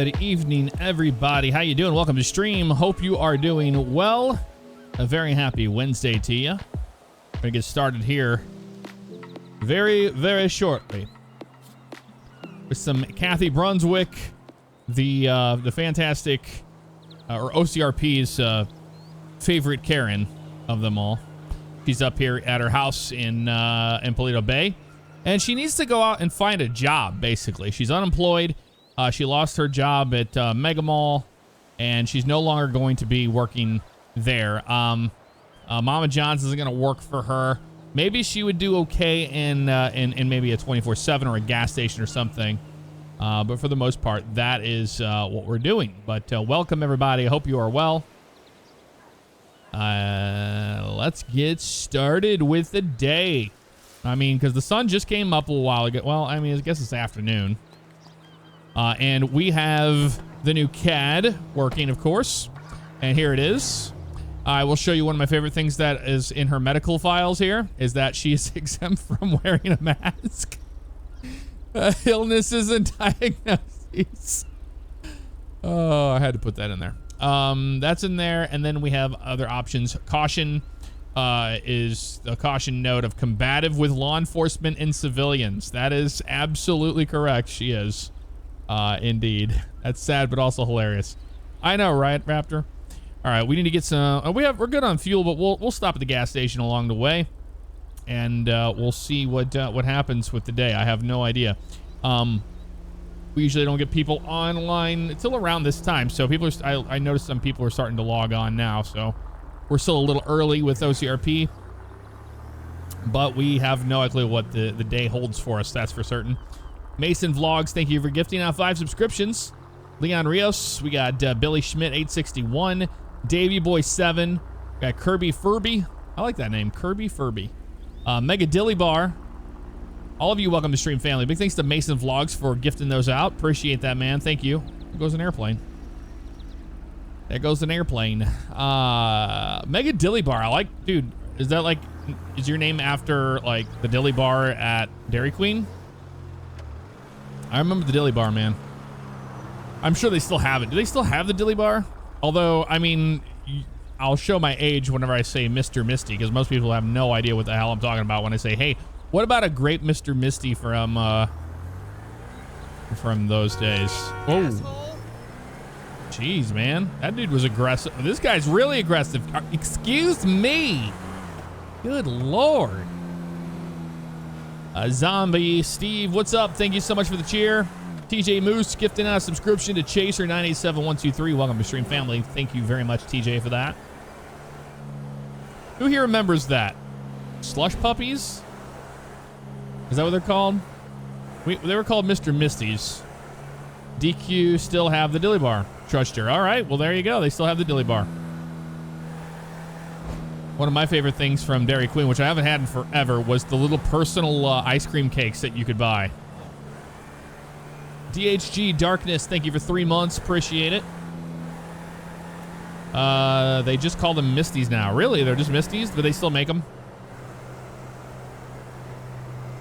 Good evening, everybody. How you doing? Welcome to stream. Hope you are doing well. A very happy Wednesday to you. We're gonna get started here very, very shortly with some Kathy Brunswick, the fantastic or OCRP's favorite Karen of them all. She's up here at her house in Paleto Bay, and she needs to go out and find a job. Basically, she's unemployed. She lost her job at Mega Mall, and she's no longer going to be working there. Mama John's isn't going to work for her. Maybe she would do okay in maybe a 24/7 or a gas station or something. But for the most part, that is what we're doing. But welcome, everybody. I hope you are well. Let's get started with the day. I mean, because the sun just came up a little while ago. Well, I mean, I guess it's afternoon. And we have the new CAD working, of course. And here it is. I will show you one of my favorite things that is in her medical files here, is that she is exempt from wearing a mask. Illnesses and diagnoses. Oh, I had to put that in there. That's in there. And then we have other options. Caution is the caution note of combative with law enforcement and civilians. That is absolutely correct. She is. Indeed. That's sad, but also hilarious. I know, right, Raptor? All right, we need to get some. We're good on fuel, but we'll stop at the gas station along the way, and we'll see what happens with the day. I have no idea. We usually don't get people online until around this time, so people are. I noticed some people are starting to log on now, so we're still a little early with OCRP, but we have no clue what the day holds for us. That's for certain. Mason Vlogs, thank you for gifting out 5 subscriptions. Leon Rios, we got Billy Schmidt 861, Davey Boy 7, we got Kirby Furby. I like that name, Kirby Furby. Mega Dilly Bar. All of you, welcome to Stream Family. Big thanks to Mason Vlogs for gifting those out. Appreciate that, man. Thank you. There goes an airplane. There goes an airplane. Mega Dilly Bar. I like, dude. Is that like, is your name after like the Dilly Bar at Dairy Queen? I remember the Dilly Bar, man. I'm sure they still have it. Do they still have the Dilly Bar? Although, I mean, I'll show my age whenever I say Mr. Misty, because most people have no idea what the hell I'm talking about when I say, hey, what about a great Mr. Misty from those days? Oh, jeez, man. That dude was aggressive. This guy's really aggressive. Excuse me. Good Lord. Zombie Steve, what's up? Thank you so much for the cheer. TJ Moose gifting out a subscription to Chaser 987123. Welcome to Stream Family. Thank you very much, TJ, for that. Who here remembers that? Slush Puppies? Is that what they're called? They were called Mr. Misties. DQ still have the Dilly Bar. Trust her. All right, well, there you go. They still have the Dilly Bar. One of my favorite things from Dairy Queen, which I haven't had in forever, was the little personal ice cream cakes that you could buy. DHG Darkness, thank you for 3 months. Appreciate it. They just call them Misties now. Really? They're just Misties? Do they still make them?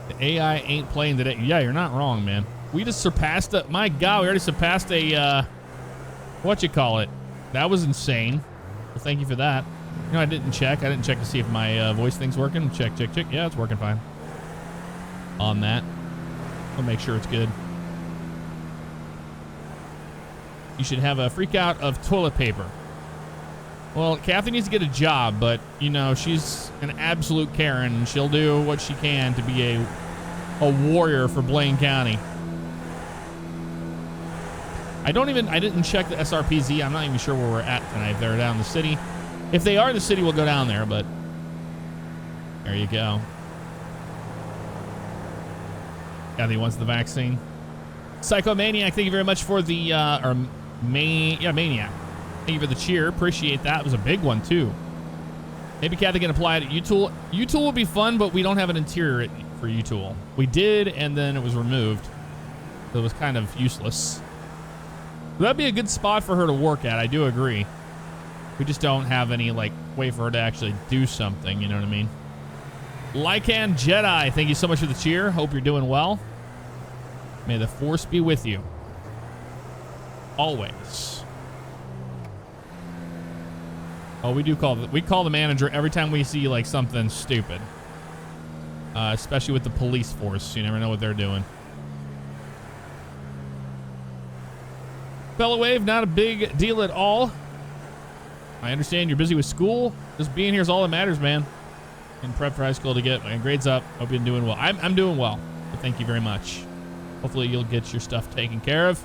The AI ain't playing today. Yeah, you're not wrong, man. We just surpassed a... My God, we already surpassed a... what you call it? That was insane. Well, thank you for that. You know, I didn't check. I didn't check to see if my voice thing's working. Check. Yeah, it's working fine. On that. I'll make sure it's good. You should have a freak out of toilet paper. Well, Kathy needs to get a job, but, you know, she's an absolute Karen, and she'll do what she can to be a warrior for Blaine County. I didn't check the SRPZ. I'm not even sure where we're at tonight. If they're down in the city. If they are in the city, we'll go down there, but there you go. Kathy wants the vaccine. Psychomaniac, thank you very much for the, Maniac. Thank you for the cheer. Appreciate that. It was a big one, too. Maybe Kathy can apply it at U-Tool. U-Tool will be fun, but we don't have an interior for U-Tool. We did, and then it was removed. So it was kind of useless. That'd be a good spot for her to work at. I do agree. We just don't have any, like, way for her to actually do something, you know what I mean? Lycan Jedi, thank you so much for the cheer. Hope you're doing well. May the force be with you. always. Oh, we call the manager every time we see like something stupid. Especially with the police force. You never know what they're doing. Fellow Wave, not a big deal at all. I understand you're busy with school. Just being here is all that matters, man. In prep for high school to get my grades up. Hope you're doing well. I'm doing well. But thank you very much. Hopefully you'll get your stuff taken care of.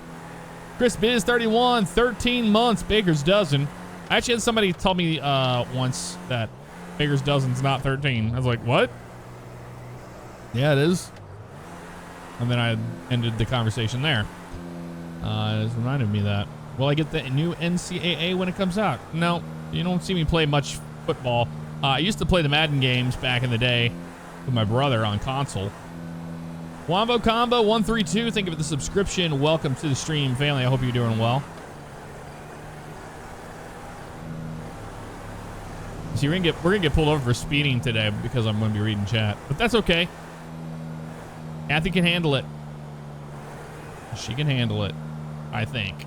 Chris Biz 31, 13 months, Baker's dozen. I actually had somebody tell me once that Baker's dozen's not 13. I was like, what? Yeah, it is. And then I ended the conversation there. It reminded me of that. Will I get the new NCAA when it comes out? No, you don't see me play much football. I used to play the Madden games back in the day with my brother on console. Wombo Combo 132, thank you for the subscription. Welcome to the stream, family. I hope you're doing well. See, we're gonna get pulled over for speeding today because I'm gonna be reading chat, but that's okay. Kathy can handle it. She can handle it, I think.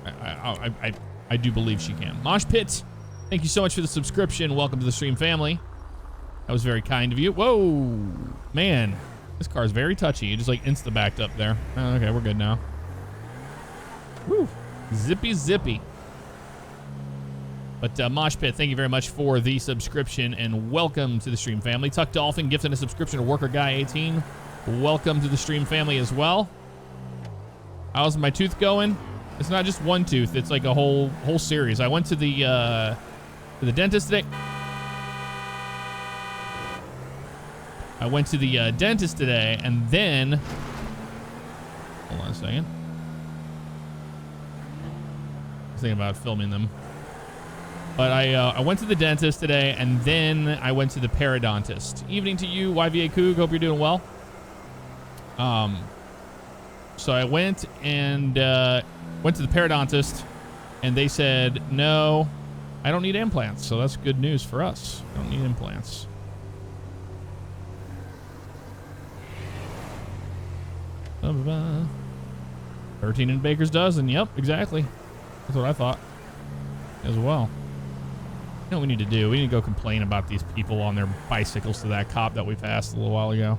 I do believe she can. Mosh Pit, thank you so much for the subscription. Welcome to the stream, family. That was very kind of you. Whoa, man, this car is very touchy. You just like insta backed up there. Oh, okay, we're good now. Woo, zippy zippy. But Mosh Pit, thank you very much for the subscription and welcome to the stream, family. Tuck Dolphin gifted a subscription to Worker Guy 18. Welcome to the stream, family, as well. How's my tooth going? It's not just one tooth. It's like a whole series. I went to the dentist today. And then hold on a second. I was thinking about filming them. But I went to the dentist today, and then I went to the periodontist. Evening to you, YVA Coog. Hope you're doing well. So I went to the periodontist, and they said, no, I don't need implants. So that's good news for us. I don't need implants. Ba-ba-ba. 13 in Baker's dozen. Yep, exactly. That's what I thought as well. You know what we need to do? We need to go complain about these people on their bicycles to that cop that we passed a little while ago.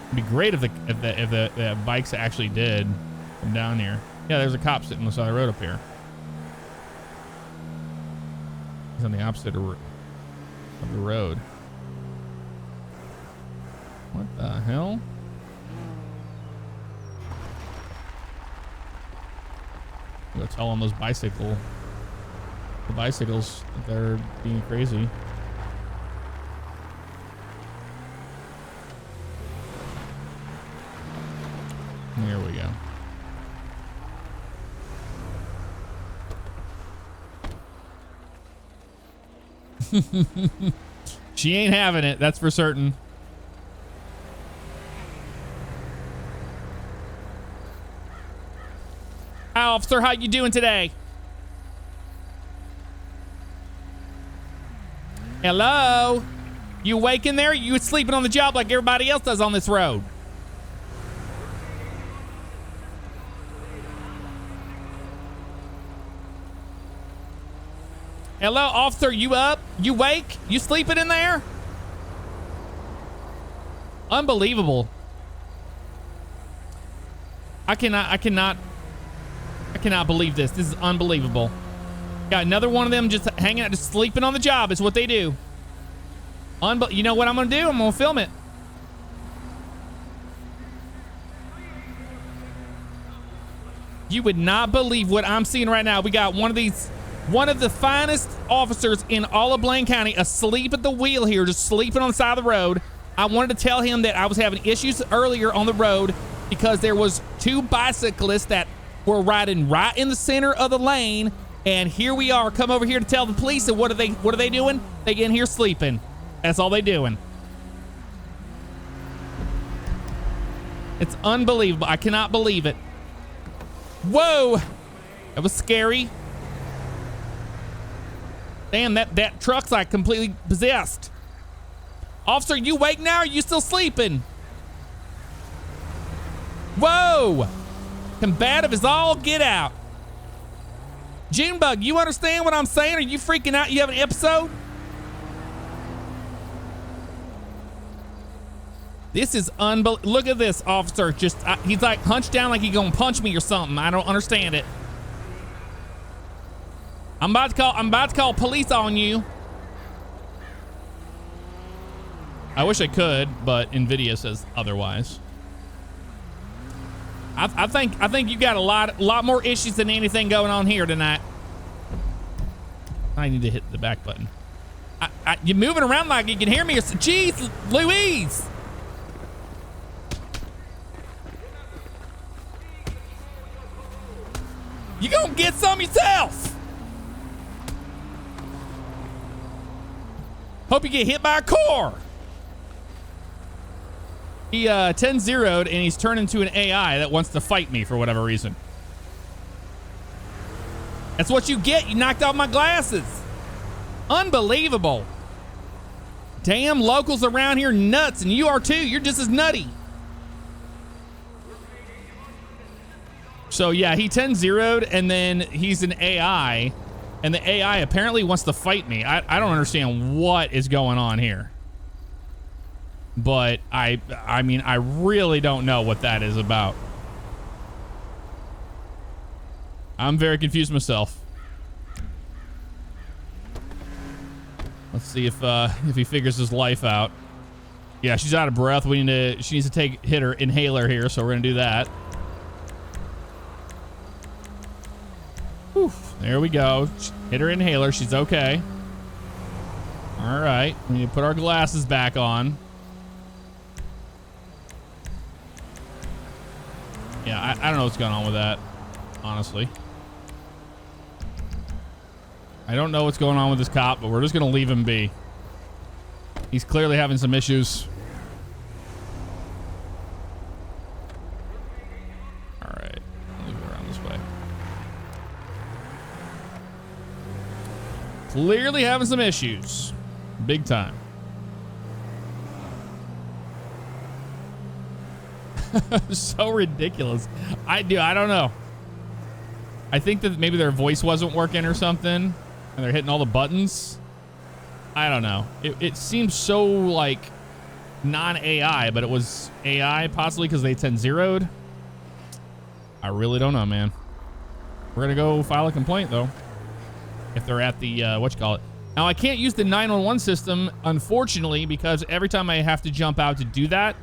It'd be great if the bikes actually did come down here. Yeah, there's a cop sitting on the side of the road up here. He's on the opposite of the road. What the hell? Go tell on those bicycles that they're being crazy. There we go. She ain't having it, that's for certain. Hi, officer, how you doing today? Hello? You awake in there? You sleeping on the job like everybody else does on this road? Hello, officer, you up? You awake? You sleeping in there? Unbelievable. I cannot believe this. This is unbelievable. Got another one of them just hanging out, just sleeping on the job. Is what they do. You know what I'm gonna do? I'm gonna film it. You would not believe what I'm seeing right now. We got one of the finest officers in all of Blaine County asleep at the wheel here, just sleeping on the side of the road. I wanted to tell him that I was having issues earlier on the road because there was two bicyclists that were riding right in the center of the lane, and here we are, come over here to tell the police, and what are they doing? They get in here sleeping. That's all they doing. It's unbelievable. I cannot believe it. Whoa, that was scary. Damn, that truck's like completely possessed. Officer, you awake now, or are you still sleeping? Whoa! Combative is all get out. Junebug, you understand what I'm saying? Are you freaking out? You have an episode? This is unbelievable. Look at this officer. Just he's like hunched down like he's gonna punch me or something. I don't understand it. I'm about to call police on you. I wish I could, but NVIDIA says otherwise. I think you got a lot more issues than anything going on here tonight. I need to hit the back button. You're moving around like you can hear me. Jeez Louise. You gonna get some yourself. Hope you get hit by a car. He 10-0'd and he's turned into an AI that wants to fight me for whatever reason. That's what you get. You knocked out my glasses. Unbelievable. Damn, locals around here nuts, and you are too. You're just as nutty. So yeah, he 10-0'd and then he's an AI, and the AI apparently wants to fight me. I don't understand what is going on here. But I mean, I really don't know what that is about. I'm very confused myself. Let's see if he figures his life out. Yeah, she's out of breath. She needs to hit her inhaler here, so we're gonna do that. Whew, there we go. Hit her inhaler. She's okay. All right, we need to put our glasses back on. Yeah, I don't know what's going on with that, honestly. I don't know what's going on with this cop, but we're just gonna leave him be. He's clearly having some issues. All right, let me go around this way. Clearly having some issues, big time. So ridiculous. I don't know. I think that maybe their voice wasn't working or something, and they're hitting all the buttons. I don't know. It seems so like non-AI, but it was AI possibly because they 10-0'd. I really don't know, man. We're gonna go file a complaint though, if they're at the whatchamacallit. Now I can't use the 911 system, unfortunately, because every time I have to jump out to do that,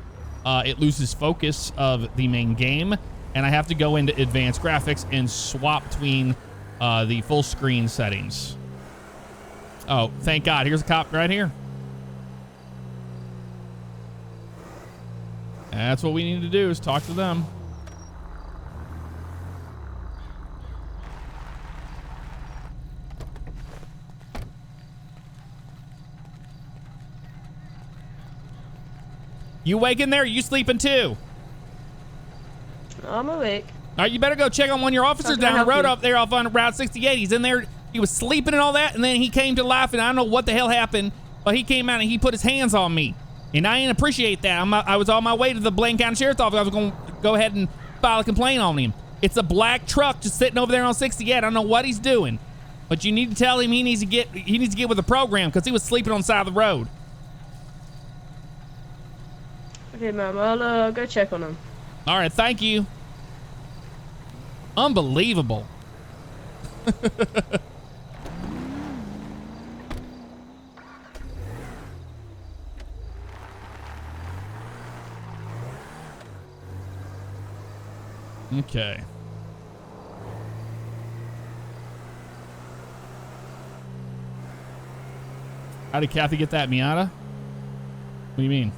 it loses focus of the main game, and I have to go into advanced graphics and swap between the full screen settings. Oh, thank God. Here's a cop right here. That's what we need to do, is talk to them. You awake in there? Or you sleeping too? I'm awake. All right, you better go check on one of your officers down the road up there off on Route 68. He's in there. He was sleeping and all that, and then he came to life, and I don't know what the hell happened, but he came out and he put his hands on me, and I didn't appreciate that. I was on my way to the Blaine County Sheriff's Office. I was going to go ahead and file a complaint on him. It's a black truck just sitting over there on 68. I don't know what he's doing, but you need to tell him he needs to get with the program because he was sleeping on the side of the road. Okay, ma'am. I'll go check on him. All right, thank you. Unbelievable. Okay. How did Kathy get that, Miata? What do you mean?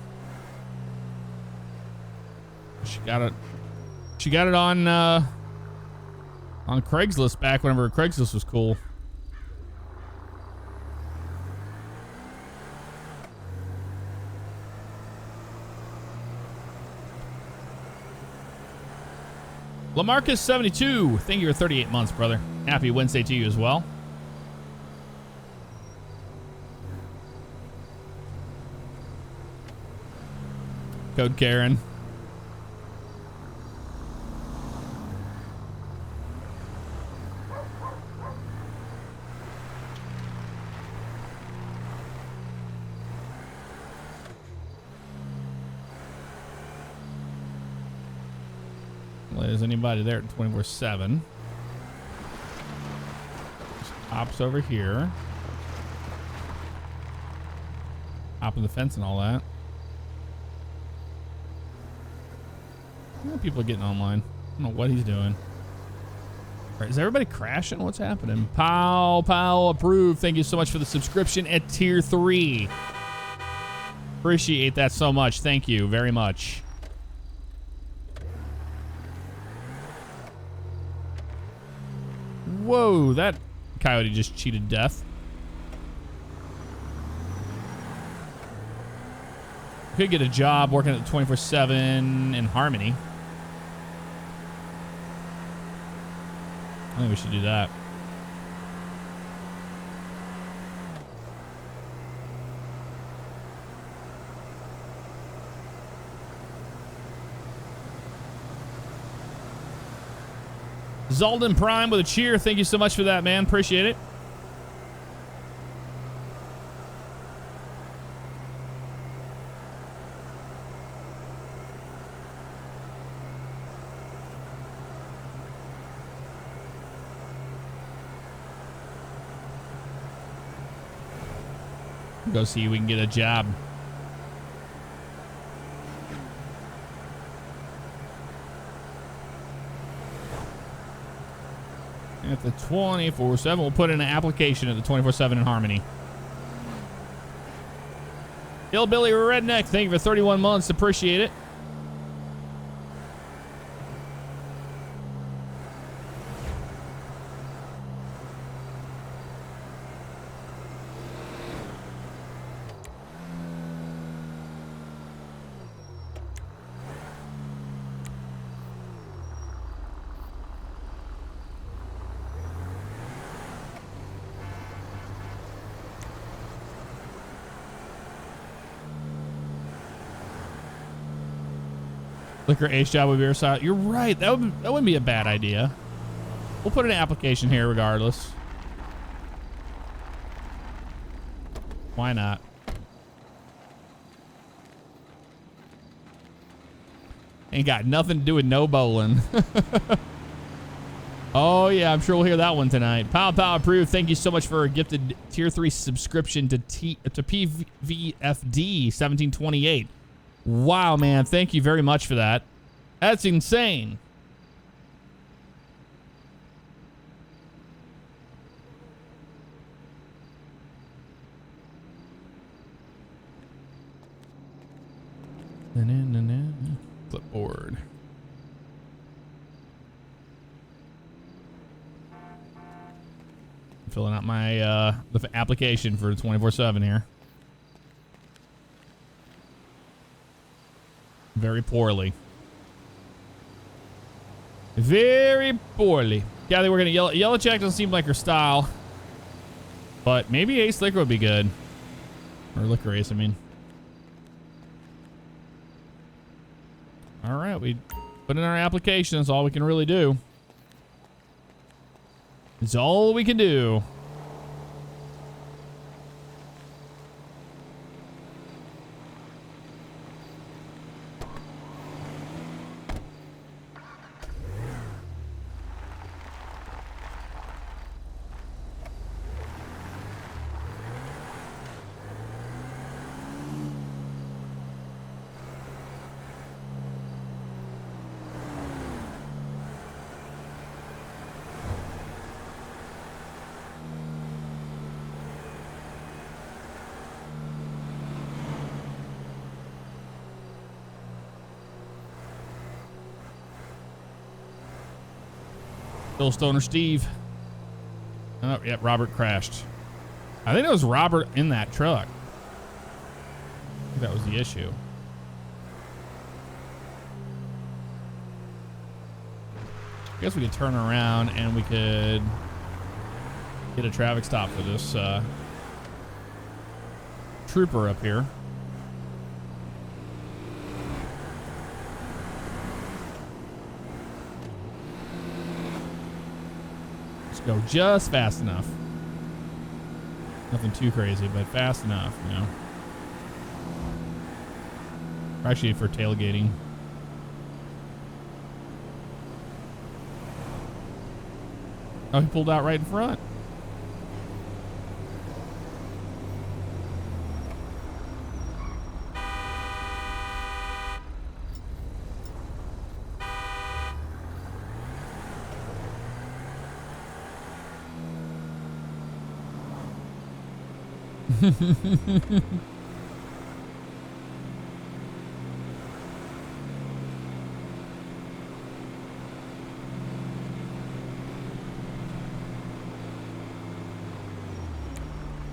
She got it. She got it on Craigslist back whenever Craigslist was cool. Lamarcus 72, thank you for 38 months, brother. Happy Wednesday to you as well. Code Karen. There's anybody there at 24/7. Hops over here. Hopping the fence and all that. People are getting online. I don't know what he's doing. All right, is everybody crashing? What's happening? Pow approved. Thank you so much for the subscription at tier 3. Appreciate that so much. Thank you very much. Whoa, that coyote just cheated death. Could get a job working at the 24/7 in Harmony. I think we should do that. Zalden Prime with a cheer. Thank you so much for that, man. Appreciate it. Go see if we can get a job. At the 24/7, we'll put in an application at the 24/7 in Harmony. Hillbilly Redneck, thank you for 31 months. Appreciate it. Liquor Ace job would be our. You're right. That wouldn't be a bad idea. We'll put an application here regardless. Why not? Ain't got nothing to do with no bowling. Oh yeah, I'm sure we'll hear that one tonight. Pow approved. Thank you so much for a gifted tier 3 subscription to PVFD 1728. Wow, man. Thank you very much for that. That's insane. Clipboard. Filling out my the application for 24/7 here. Very poorly. Very poorly. Kathy, we're gonna yellow check doesn't seem like her style, but maybe Ace Liquor would be good, or Liquor Ace, I mean. All right, we put in our application. That's all we can really do. It's all we can do. Bill Stoner Steve. Oh, yeah, Robert crashed. I think it was Robert in that truck. I think that was the issue. I guess we could turn around and we could get a traffic stop for this trooper up here. Go just fast enough. Nothing too crazy, but fast enough, you know. Actually, for tailgating. Oh, he pulled out right in front.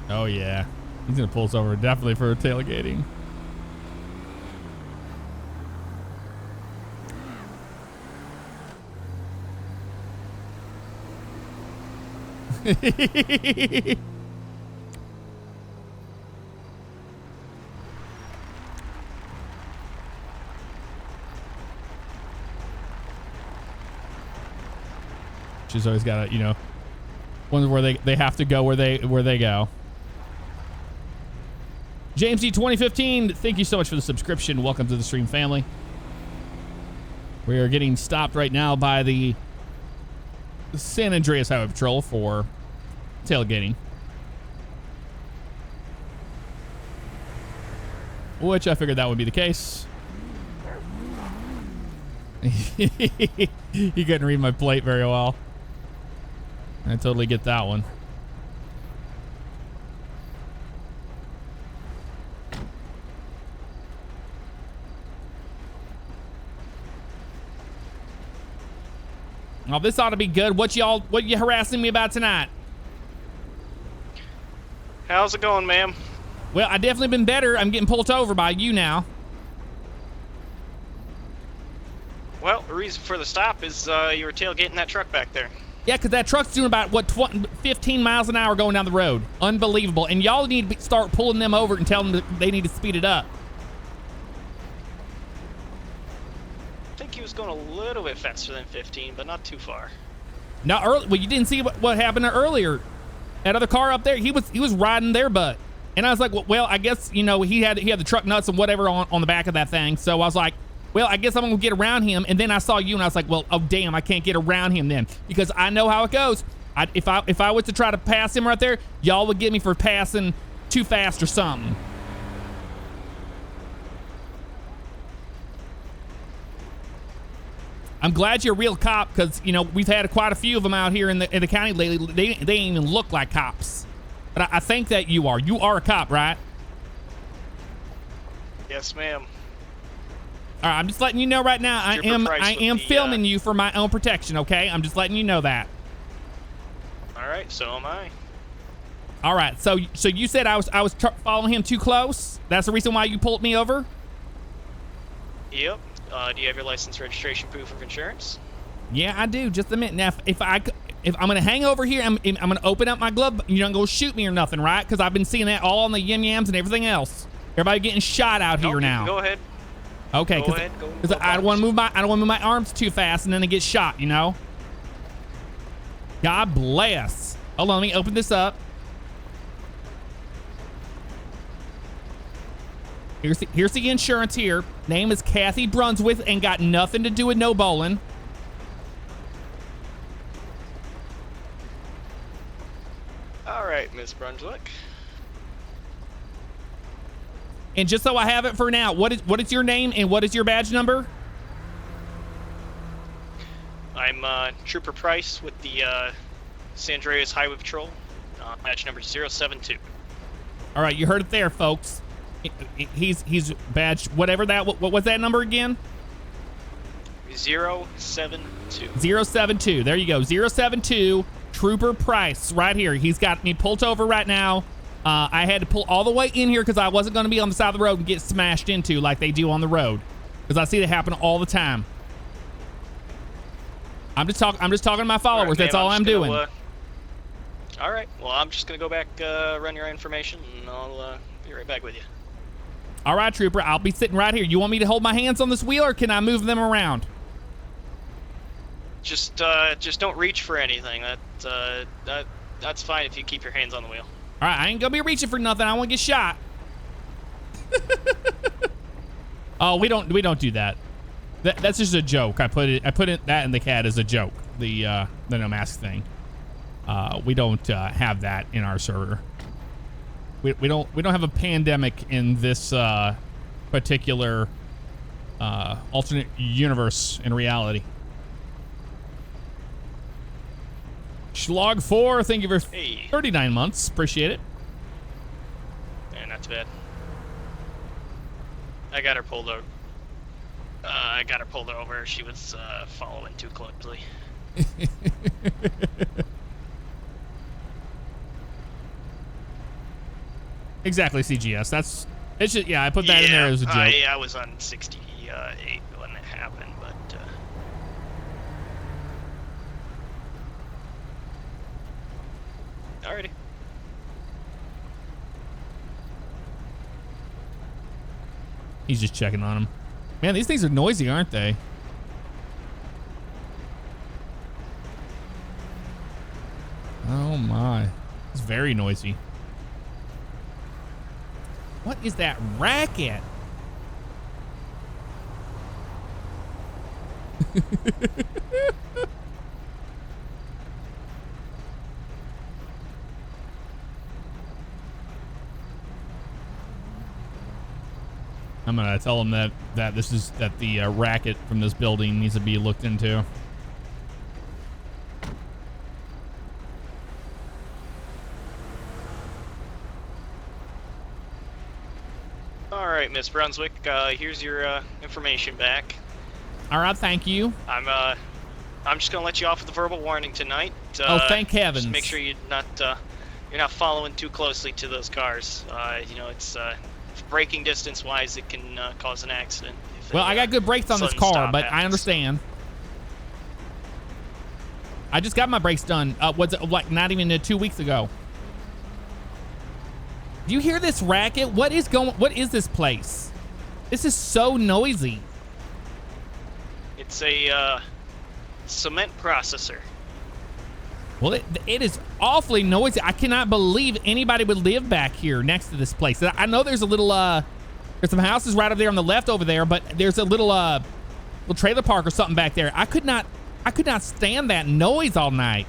Oh yeah, he's gonna pull us over definitely for tailgating. She's always got to, you know, ones where they have to go where they go. James D 2015, thank you so much for the subscription. Welcome to the stream family. We are getting stopped right now by the San Andreas Highway Patrol for tailgating, which I figured that would be the case. He couldn't read my plate very well. I totally get that one. Oh, this ought to be good. What you harassing me about tonight? How's it going, ma'am? Well, I definitely been better. I'm getting pulled over by you now. Well, the reason for the stop is you were tailgating that truck back there. Yeah, because that truck's doing about, 15 miles an hour going down the road. Unbelievable. And y'all need to start pulling them over and tell them that they need to speed it up. I think he was going a little bit faster than 15, but not too far. Now, well, you didn't see what happened earlier. That other car up there, he was riding their butt. And I was like, well, I guess, you know, he had the truck nuts and whatever on the back of that thing. So I was like, well, I guess I'm gonna get around him. And then I saw you and I was like, well, oh damn, I can't get around him then, because I know how it goes. If I was to try to pass him right there, y'all would get me for passing too fast or something. I'm glad you're a real cop, because, you know, we've had quite a few of them out here in the county lately. They ain't even look like cops. But I think that you are. You are a cop, right? Yes, ma'am. All right, I'm just letting you know right now, I am filming you for my own protection, okay? I'm just letting you know that. All right, so am I. All right, so you said I was following him too close? That's the reason why you pulled me over? Yep. Do you have your license, registration, proof of insurance? Yeah, I do. Just a minute. Now, if I'm gonna hang over here, I'm gonna open up my glove. You're not gonna shoot me or nothing, right? Because I've been seeing that all on the yim yams and everything else. Everybody getting shot out here now. Go ahead. Okay, because I don't want to move my arms too fast and then I get shot, you know. God bless. Hold on, let me open this up. Here's the insurance here. Name is Kathy Brunswick, ain't got nothing to do with no bowling. All right, Miss Brunswick. And just so I have it for now, what is your name and what is your badge number? I'm Trooper Price with the San Andreas Highway Patrol. Badge number 072. All right, you heard it there, folks. He's badged whatever that. What was that number again? 072. 072. There you go. 072. Trooper Price, right here. He's got me pulled over right now. I had to pull all the way in here because I wasn't going to be on the side of the road and get smashed into like they do on the road, because I see that happen all the time. I'm just talking to my followers. Right, that's all I'm doing. All right. Well, I'm just gonna go back, run your information, and I'll be right back with you. All right, Trooper. I'll be sitting right here. You want me to hold my hands on this wheel, or can I move them around? Just don't reach for anything. That's fine if you keep your hands on the wheel. All right, I ain't gonna be reaching for nothing. I won't get shot. Oh, we don't do that. That's just a joke. I put that in the cat as a joke. The no mask thing. We don't have that in our server. We don't have a pandemic in this particular alternate universe in reality. Schlog 4, thank you for 39 months. Appreciate it. Yeah, not too bad. I got her pulled over. She was following too closely. Exactly, CGS. It's just, yeah, I put that in there as a joke. I was on 68 when it happened, but alrighty. He's just checking on him. Man, these things are noisy, aren't they? Oh my. It's very noisy. What is that racket? I'm gonna tell him that the racket from this building needs to be looked into. All right, Miss Brunswick. Here's your information back. All right, thank you. I'm just gonna let you off with a verbal warning tonight. Oh, thank heavens! Just make sure you're not following too closely to those cars. You know, it's braking distance wise, it can cause an accident. Well, I got good brakes on this car, but I understand. I just got my brakes done. Was it like not even 2 weeks ago? Do you hear this racket? What is this place? This is so noisy. It's a cement processor. Well, it is awfully noisy. I cannot believe anybody would live back here next to this place. I know there's a little, there's some houses right over there on the left over there, but there's a little trailer park or something back there. I could not stand that noise all night.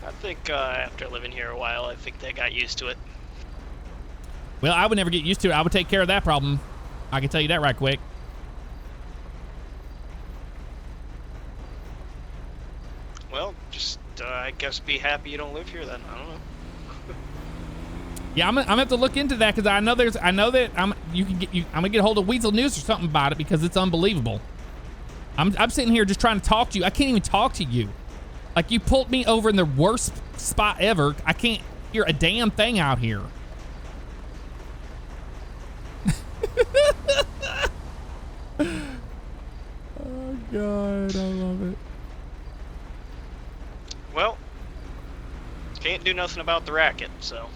I think after living here a while, I think they got used to it. Well, I would never get used to it. I would take care of that problem. I can tell you that right quick. Well, just I guess be happy you don't live here then. I don't know. Yeah, I'm gonna have to look into that because I know that I'm gonna get a hold of Weasel News or something about it because it's unbelievable. I'm sitting here just trying to talk to you. I can't even talk to you. Like, you pulled me over in the worst spot ever. I can't hear a damn thing out here. Oh God, I love it. Well, can't do nothing about the racket, so.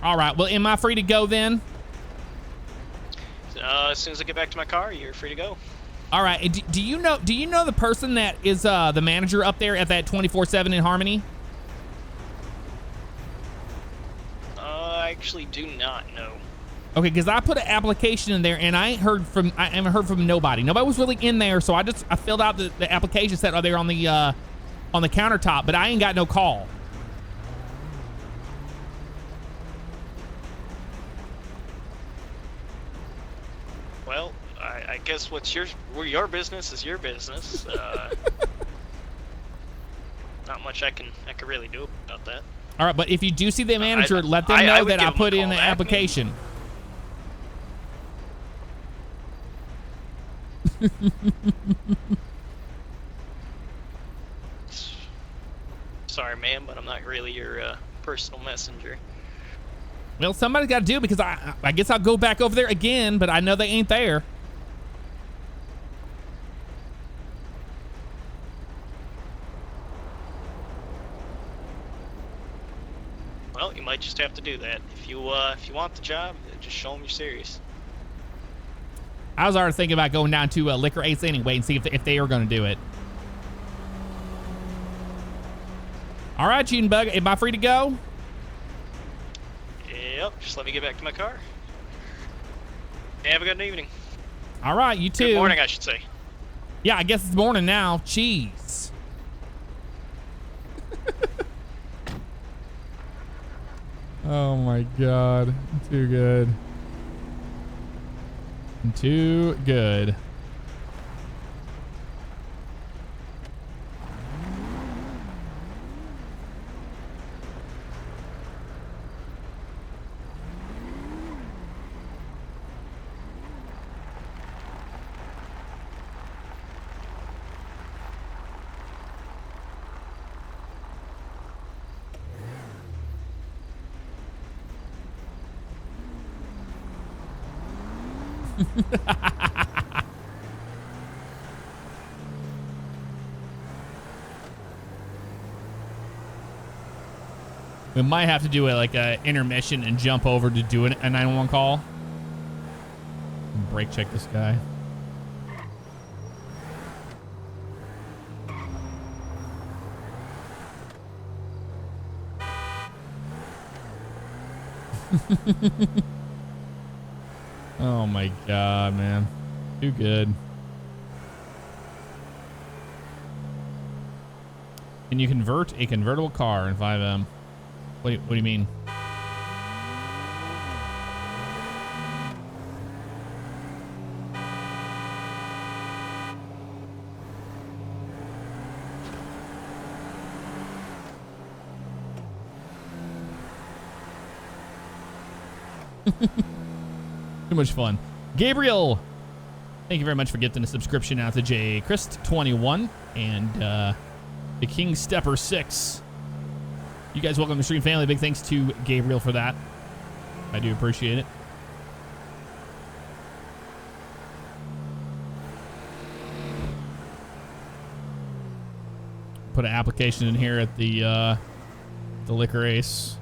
All right, well, am I free to go then? As soon as I get back to my car, you're free to go. All right, do you know the person that is the manager up there at that 24/7 in Harmony? I actually do not know. Okay, because I put an application in there and I haven't heard from nobody. Nobody was really in there, so I filled out the application set there on the countertop, but I ain't got no call. Well, I guess your business is your business. Not much I can really do about that. All right, but if you do see the manager, let them know that I put in the application. Sorry, ma'am, but I'm not really your personal messenger. Well, somebody's got to do it because I guess I'll go back over there again, but I know they ain't there. Well, you might just have to do that. If you want the job, just show them you're serious. I was already thinking about going down to Liquor Ace anyway and see if they are going to do it. All right, Junebug, am I free to go? Yep, just let me get back to my car. Have a good evening. All right, you too. Good morning, I should say. Yeah, I guess it's morning now. Jeez. Oh my God. Too good. Too good. We might have to do like a intermission and jump over to do a 911 call. Brake check this guy. Oh my God, man. Too good. Can you convert a convertible car in 5M? What do you mean? Too much fun. Gabriel, thank you very much for gifting a subscription out to J. Christ21 and the King Stepper 6. You guys welcome to the stream family. Big thanks to Gabriel for that. I do appreciate it. Put an application in here at the Liquor Ace.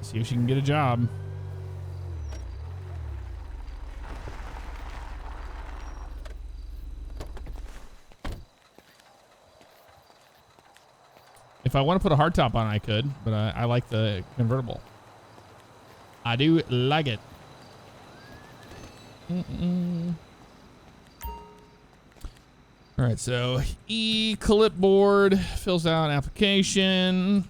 See if she can get a job. If I want to put a hardtop on, I could, but I like the convertible. I do like it. All right, so clipboard fills out an application.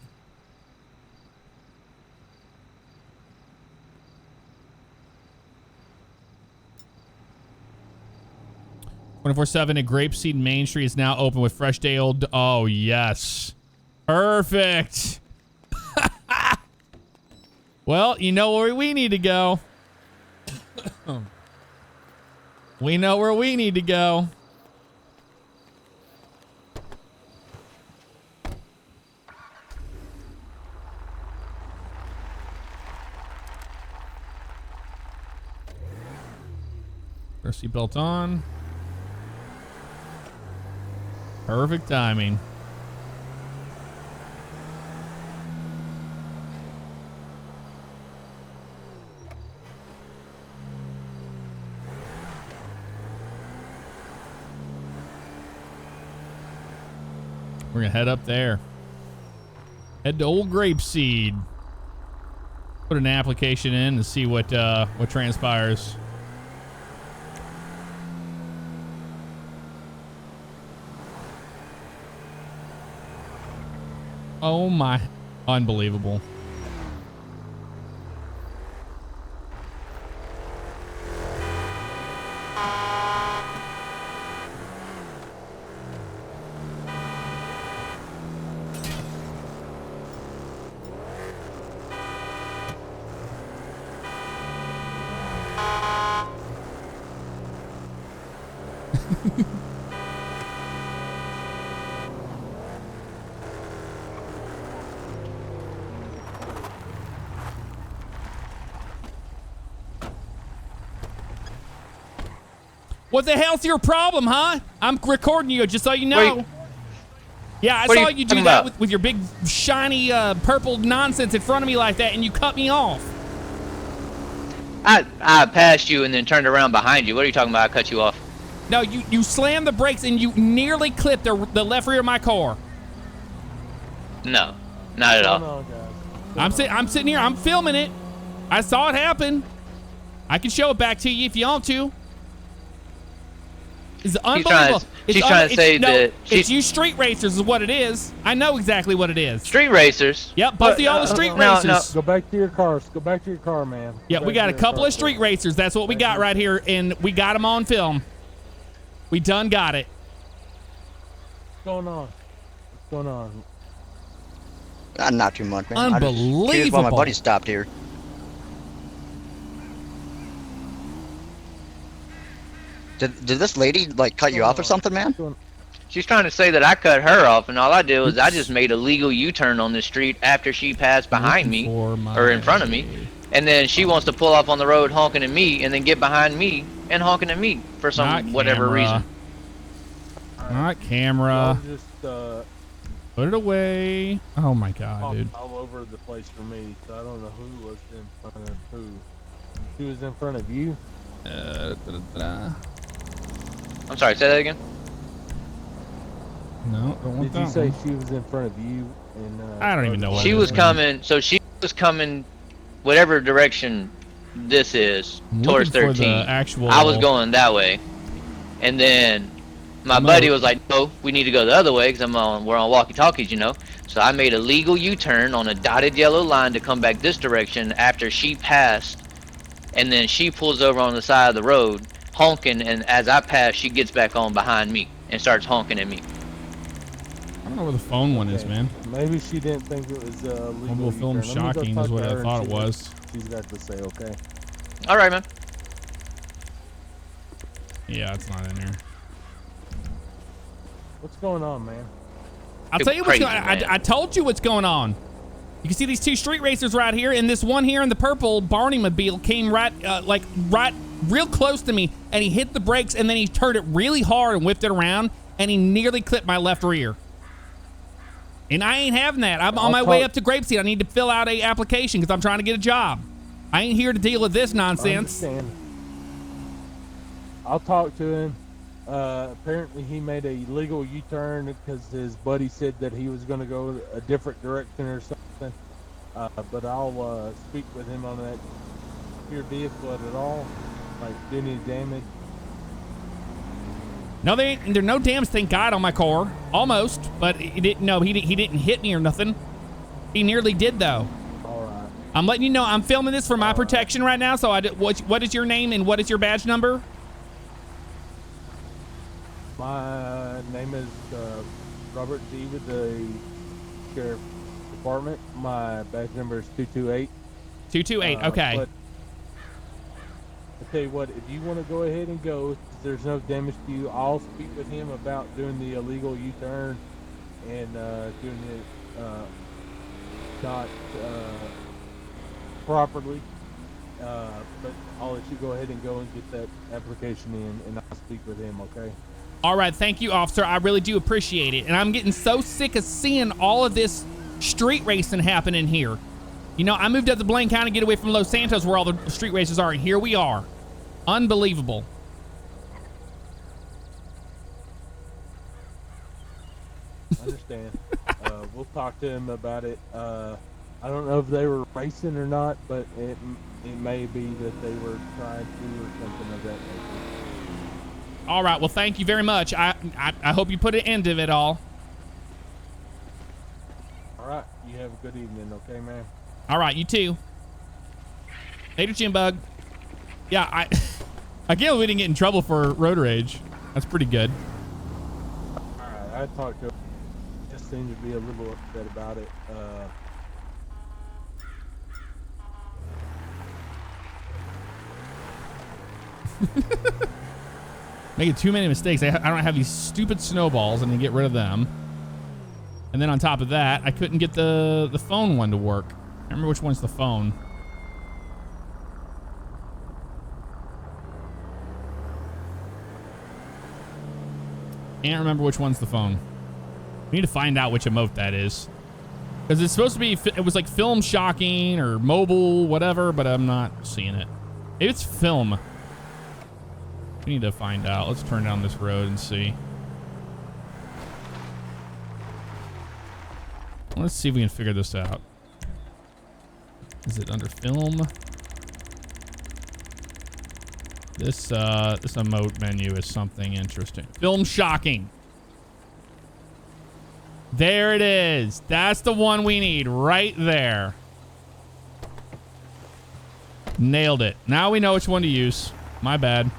(24/7) at Grapeseed Main Street is now open with fresh day old. Oh yes. Perfect. Well, you know where we need to go. We know where we need to go. Our seatbelt on. Perfect timing. We're gonna head up there. Head to Old Grapeseed. Put an application in and see what transpires. Oh my, unbelievable. What the hell's your problem, huh? I'm recording you, just so you know. Yeah, I saw you do that with your big, shiny, purple nonsense in front of me like that, and you cut me off. I passed you and then turned around behind you. What are you talking about? I cut you off. No, you slammed the brakes and you nearly clipped the left rear of my car. No, not at all. Oh, I'm sitting here. I'm filming it. I saw it happen. I can show it back to you if you want to. It's unbelievable. She's trying to say that it's you street racers is what it is. I know exactly what it is. Street racers. Yep, both of y'all are street racers. No. Go back to your cars. Go back to your car, man. Yeah, we got a couple of street racers. That's what we got right here, and we got them on film. We done got it. What's going on? What's going on? Not too much, man. Unbelievable. Here's why my buddy stopped here. Did this lady like cut you off or something, man? She's trying to say that I cut her off, and all I did was I just made a legal U-turn on the street after she passed behind me, or in front of me, and then she wants to pull off on the road honking at me, and then get behind me and honking at me for some whatever reason. Not camera. Just Put it away. Oh my god, dude. all over the place for me, so I don't know who was in front of who. She was in front of you? I'm sorry, say that again? No, don't want Did you that say one. she was in front of you? And I don't even know what She it was is. coming, so she was coming whatever direction this is, I'm towards looking for 13. the actual... I was going that way, and then my buddy was like, no, we need to go the other way because we're on walkie-talkies, you know. So I made a legal U-turn on a dotted yellow line to come back this direction after she passed, and then she pulls over on the side of the road, honking, and as I pass, she gets back on behind me and starts honking at me. I don't know where the phone one is, man. Maybe she didn't think it was legal. Mobile film U-turn. Let me go shocking talk is what to I her and thought see it what was. She's got to say, okay? All right, man. Yeah, it's not in here. What's going on, man? I'll tell you what's Crazy, going on. man. I told you what's going on. You can see these two street racers right here, and this one here in the purple Barney Mobile came right real close to me, and he hit the brakes, and then he turned it really hard and whipped it around, and he nearly clipped my left rear. And I ain't having that. I'm on my way up to Grapeseed. I need to fill out a application because I'm trying to get a job. I ain't here to deal with this nonsense. I understand. I'll talk to him. Apparently he made a legal U-turn because his buddy said that he was going to go a different direction or something. But I'll speak with him on that. Your vehicle at all? Like, did any damage? No, there are no damage, thank God, on my car. Almost, but he didn't hit me or nothing. He nearly did, though. All right. I'm letting you know I'm filming this for my protection right now. So what is your name and what is your badge number? My name is Robert D. with the Sheriff Department. My badge number is 228. 228. Okay. But I tell you what, if you want to go ahead and go, there's no damage to you. I'll speak with him about doing the illegal U-turn and doing it not properly. But I'll let you go ahead and go and get that application in, and I'll speak with him. Okay. All right. Thank you, officer. I really do appreciate it. And I'm getting so sick of seeing all of this street racing happening here. You know, I moved up to Blaine County to get away from Los Santos where all the street races are, and here we are. Unbelievable. I understand. We'll talk to him about it. I don't know if they were racing or not, but it may be that they were trying to or something of that nature. All right. Well, thank you very much. I hope you put an end to it all. All right. You have a good evening, okay, man? All right. You too. Later, Jimbug. Yeah, I can't believe we didn't get in trouble for road rage. That's pretty good. All right. I talked to him. Just seemed to be a little upset about it. Making too many mistakes. I don't have these stupid snowballs. I need to get rid of them. And then on top of that, I couldn't get the phone one to work. I don't remember which one's the phone. Can't remember which one's the phone. We need to find out which emote that is. Because it's supposed to be, it was like film shocking or mobile, whatever, but I'm not seeing it. Maybe it's film. We need to find out. Let's turn down this road and see. Let's see if we can figure this out. Is it under film? This emote menu is something interesting. Film shocking. There it is. That's the one we need right there. Nailed it. Now we know which one to use. My bad.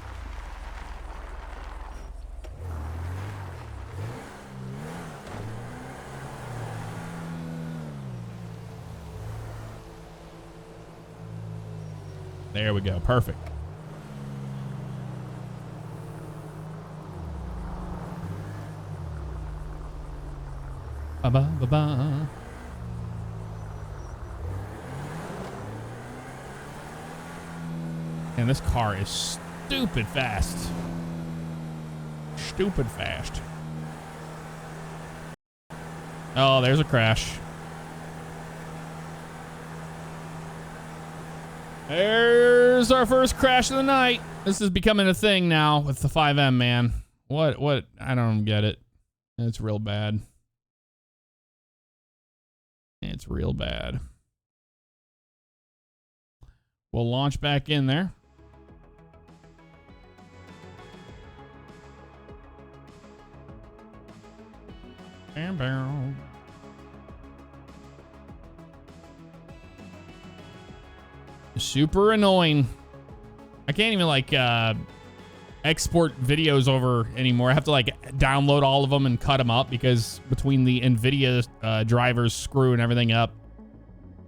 There we go. Perfect. Ba-ba-ba-ba. And this car is stupid fast. Stupid fast. Oh, there's a crash. There's our first crash of the night. This is becoming a thing now with the 5M, man. What? I don't get it. It's real bad. It's real bad. We'll launch back in there. Bam, bam. Super annoying. I can't even like export videos over anymore. I have to like download all of them and cut them up because between the NVIDIA drivers screwing everything up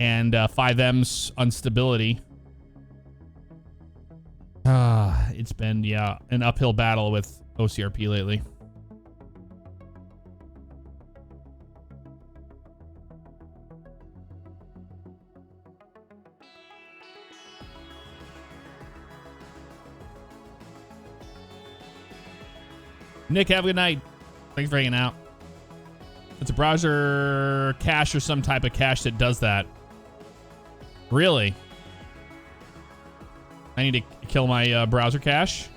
and 5M's instability, it's been an uphill battle with OCRP lately. Nick, have a good night. Thanks for hanging out. It's a browser cache or some type of cache that does that. Really? I need to kill my browser cache?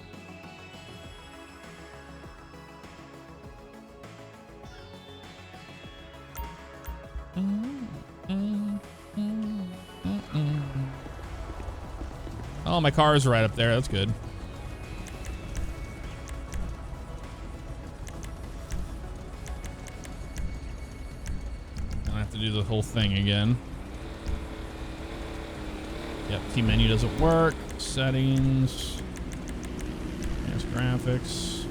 Oh, my car is right up there. That's good. To do the whole thing again. Yep, team menu doesn't work. Settings. Advanced graphics.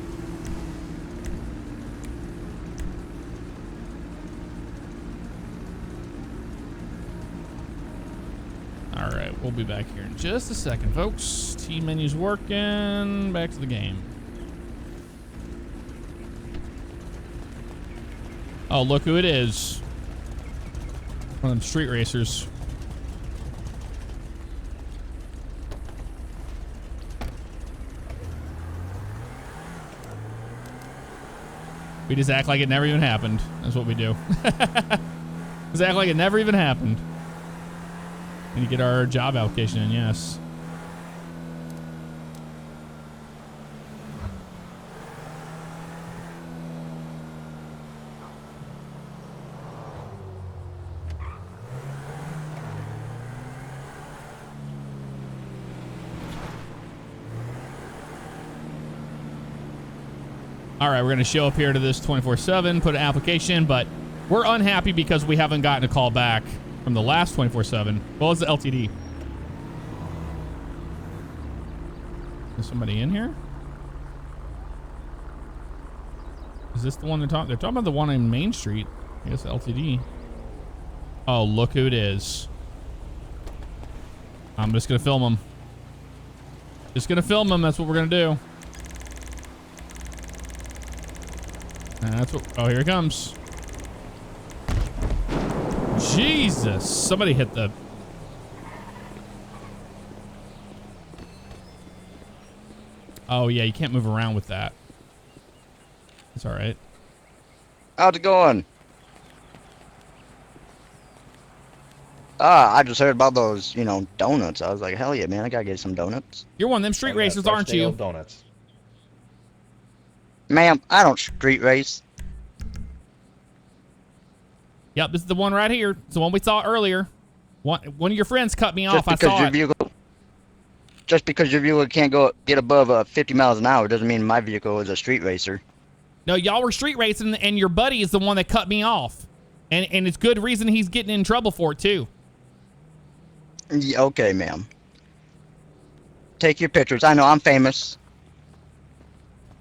All right, we'll be back here in just a second, folks. Team menu's working. Back to the game. Oh, look who it is. One of them street racers. We just act like it never even happened. That's what we do. Just act like it never even happened. And you get our job allocation in, yes. All right, we're going to show up here to this 24/7, put an application, but we're unhappy because we haven't gotten a call back from the last 24/7. What was the LTD? Is somebody in here? Is this the one they're talking? They're talking about the one on Main Street. I guess LTD. Oh, look who it is. I'm just going to film them. Just going to film them. That's what we're going to do. And that's what. Oh, here it comes. Jesus. Somebody hit the. Oh, yeah. You can't move around with that. It's all right. How's it going? I just heard about those, donuts. I was like, hell yeah, man, I gotta get some donuts. You're one of them street racers, aren't you? Donuts. Ma'am, I don't street race. Yep, this is the one right here. It's the one we saw earlier. One of your friends cut me Just off. I because saw your it. vehicle, just because your vehicle can't get above 50 miles an hour doesn't mean my vehicle is a street racer. No, y'all were street racing, and your buddy is the one that cut me off. And it's good reason he's getting in trouble for it, too. Yeah, okay, ma'am. Take your pictures. I know I'm famous.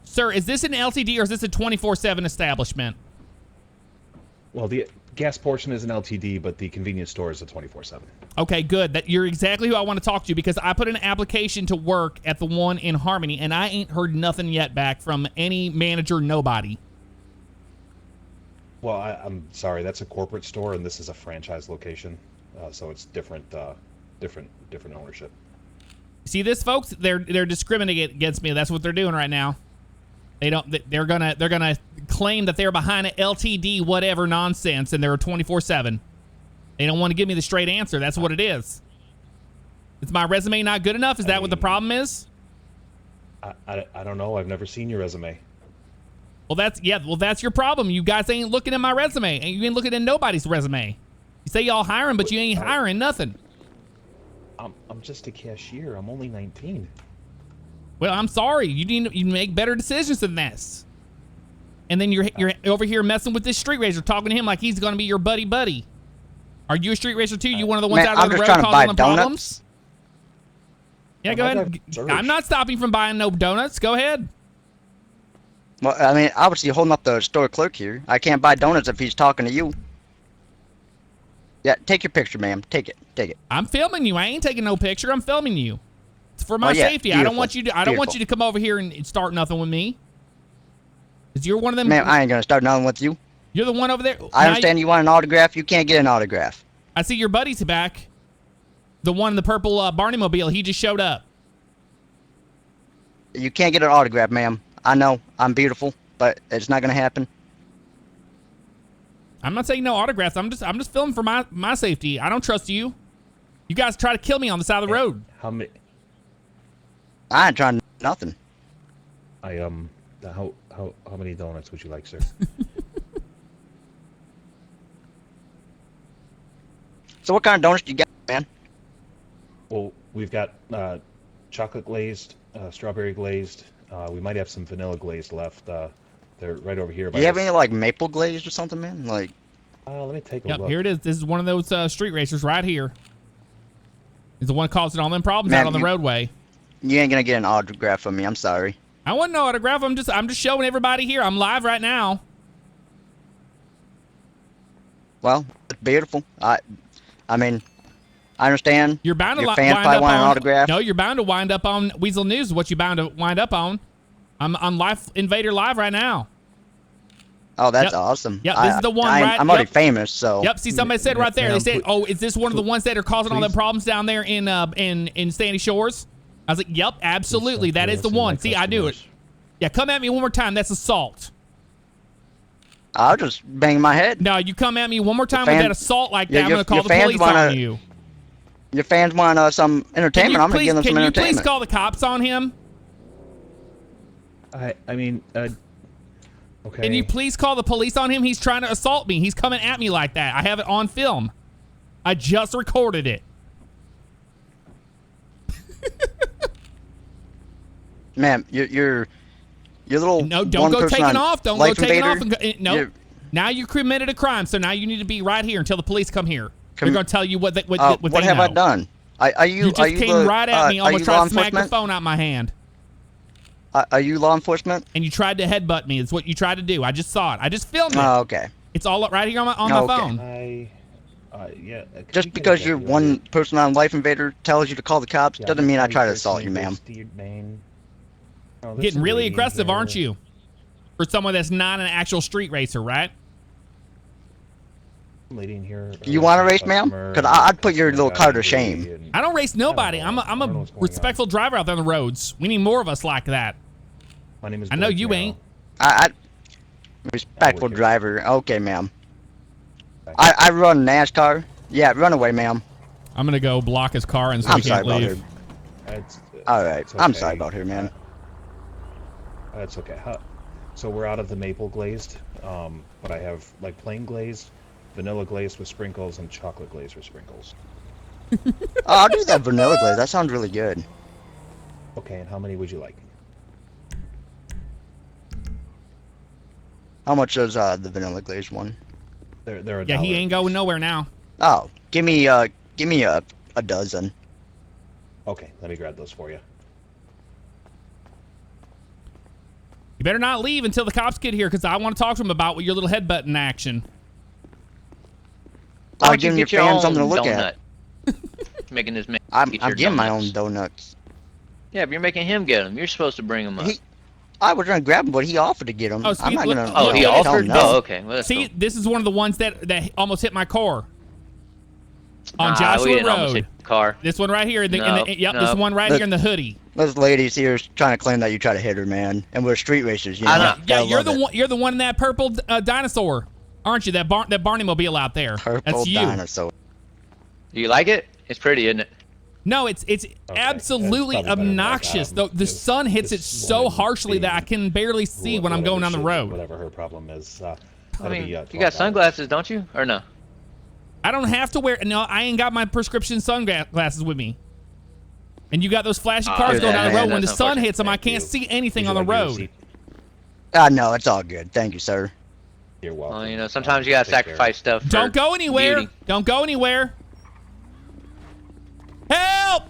Sir, is this an LTD or is this a 24/7 establishment? Well, the gas portion is an LTD, but the convenience store is a 24/7. Okay, good. That you're exactly who I want to talk to, because I put an application to work at the one in Harmony, and I ain't heard nothing yet back from any manager, nobody. Well, I'm sorry, that's a corporate store, and this is a franchise location, so it's different ownership. See this, folks? They're discriminating against me. That's what they're doing right now. They're gonna claim that they're behind an LTD whatever nonsense, and they're a 24/7. They don't want to give me the straight answer. That's what it is. Is my resume not good enough? Is that what the problem is? I don't know. I've never seen your resume. Well, that's your problem. You guys ain't looking at my resume, and you ain't looking at nobody's resume. You say y'all hiring, but you ain't hiring nothing. I'm just a cashier. I'm only 19. Well, I'm sorry. You make better decisions than this. And then you're over here messing with this street racer, talking to him like he's gonna be your buddy. Are you a street racer too? You one of the ones Man, out I'm on the just road trying to causing buy the problems? donuts. Yeah, go ahead. I'm not stopping you from buying no donuts. Go ahead. Well, I mean, obviously you're holding up the store clerk here. I can't buy donuts if he's talking to you. Yeah, take your picture, ma'am. Take it. I'm filming you. I ain't taking no picture. I'm filming you. It's for my Oh, yeah, safety. I don't beautiful, want you to. I don't want you to come over here and start nothing with me. Cause you're one of them. Ma'am, I ain't gonna start nothing with you. You're the one over there. I Now understand you want an autograph. You can't get an autograph. I see your buddy's back. The one in the purple Barney mobile. He just showed up. You can't get an autograph, ma'am. I know I'm beautiful, but it's not gonna happen. I'm not saying no autographs. I'm just filming for my safety. I don't trust you. You guys try to kill me on the side of the road. How many? I ain't trying nothing. How many donuts would you like, sir? So what kind of donuts do you got, man? Well, we've got chocolate glazed, strawberry glazed. We might have some vanilla glazed left. They're right over here. Do you have any like maple glazed or something, man? Like. Let me take a Yep, look. here it is. This is one of those street racers right here. He's the one causing all them problems Man, out on the roadway. You ain't gonna get an autograph from me. I'm sorry. I want no autograph. I'm just showing everybody here. I'm live right now. Well, it's beautiful. I mean, I understand. You're bound to Your wind fans probably up want an on autograph. No, you're bound to wind up on Weasel News. What you bound to wind up on? I'm on Life Invader Live right now. Oh, that's Yep. awesome. Yep, this is the one, right? I'm already Yep. famous, so. Yep. See, somebody said right there. They said, "Oh, is this one of the ones that are causing all the please. problems down there in Sandy Shores?" I was like, "Yep, absolutely. Please That don't is the listen to one." my See, I knew it. customers. Yeah, come at me one more time. That's assault. I'll just bang my head. No, you come at me one more time with fans- that assault like Yeah, that, I'm your- gonna call your the fans police wanna- on you. Your fans want some entertainment. I'm gonna give them some Can you entertainment. please call the cops on him? I mean, okay. Can you please call the police on him? He's trying to assault me. He's coming at me like that. I have it on film. I just recorded it. Ma'am, your little No, don't go one-person taking on off. Don't go Life taking off. Invader, And no, you're- now you committed a crime, so now you need to be right here until the police come here. Com- They're going to tell you what they what know. have I done? Are you? You just are you came the, right at me, are almost you tried law to smack the enforcement? phone out my hand. Are you law enforcement? And you tried to headbutt me. It's what you tried to do. I just saw it. I just filmed it. Oh, okay. It's all right here on my Okay. phone. Yeah. Just because you're one person on Life Invader tells you to call the cops doesn't mean I try to assault you, ma'am. Getting really aggressive, aren't you? For someone that's not an actual street racer, right? Lady in here. You want to race, ma'am? Because I'd put your little car to shame. I don't race nobody. I don't know. I'm I don't know a what's going respectful driver out there on the roads. We need more of us like that. My name is. I know Blake you Merrill. ain't. I respectful here. driver. Okay, ma'am. I run NASCAR. Yeah, run away, ma'am. I'm gonna go block his car and so I'm we sorry can't about leave. her. It's, All right. it's I'm okay. sorry about her, man. That's okay. So we're out of the maple glazed, but I have like plain glazed, vanilla glazed with sprinkles, and chocolate glazed with sprinkles. Oh, I'll do that vanilla glaze. That sounds really good. Okay, and how many would you like? How much is the vanilla glazed one? They're a Yeah, he dollar ain't going each. nowhere now. Oh, give me a dozen. Okay, let me grab those for you. You better not leave until the cops get here, because I want to talk to him about your little headbutting action. Why I'll don't you give your get your fans own something to look donut? at. Making this man I'm get your getting my own donuts. donuts. Yeah, but you're making him get them. You're supposed to bring them up. I was gonna grab him, but he offered to get them. Oh, I'm not gonna. Oh, he look at offered? Tell him no. Oh, okay. Well, that's See, cool. this is one of the ones that almost hit my car. On Nah, we Joshua didn't almost Road. hit the car. This one right here. Nope, Yep, nope. this one right here in the hoodie. This lady's here trying to claim that you try to hit her, man. And we're street racers, you know. I know. Yeah, Gotta you're love the it. one. You're the one in that purple dinosaur, aren't you? That Barney mobile out there. Purple That's you. dinosaur. Do you like it? It's pretty, isn't it? No, it's absolutely that's probably better than obnoxious. that. The sun hits it This so woman harshly that I can barely see when I'm going down the road. Whatever her problem is. I that'll mean, be, you $12. got sunglasses, don't you? Or no? I don't have to wear. No, I ain't got my prescription sunglasses with me. And you got those flashy cars dude, going down the man, road. When the that's sun unfortunate. hits them, I Thank can't you. see anything Would on you the like your road. receipt? No, it's all good. Thank you, sir. You're welcome. Well, you know, sometimes you gotta Take care. sacrifice stuff. For Don't go anywhere. beauty. Don't go anywhere. Help!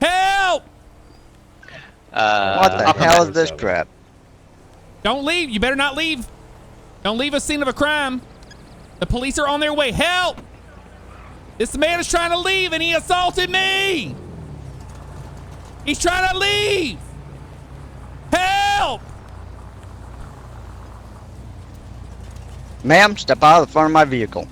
Help! What the I'll come hell back. is this crap? Don't leave. You better not leave. Don't leave a scene of a crime. The police are on their way. Help! This man is trying to leave and he assaulted me. He's trying to leave. Help! Ma'am, step out of the front of my vehicle.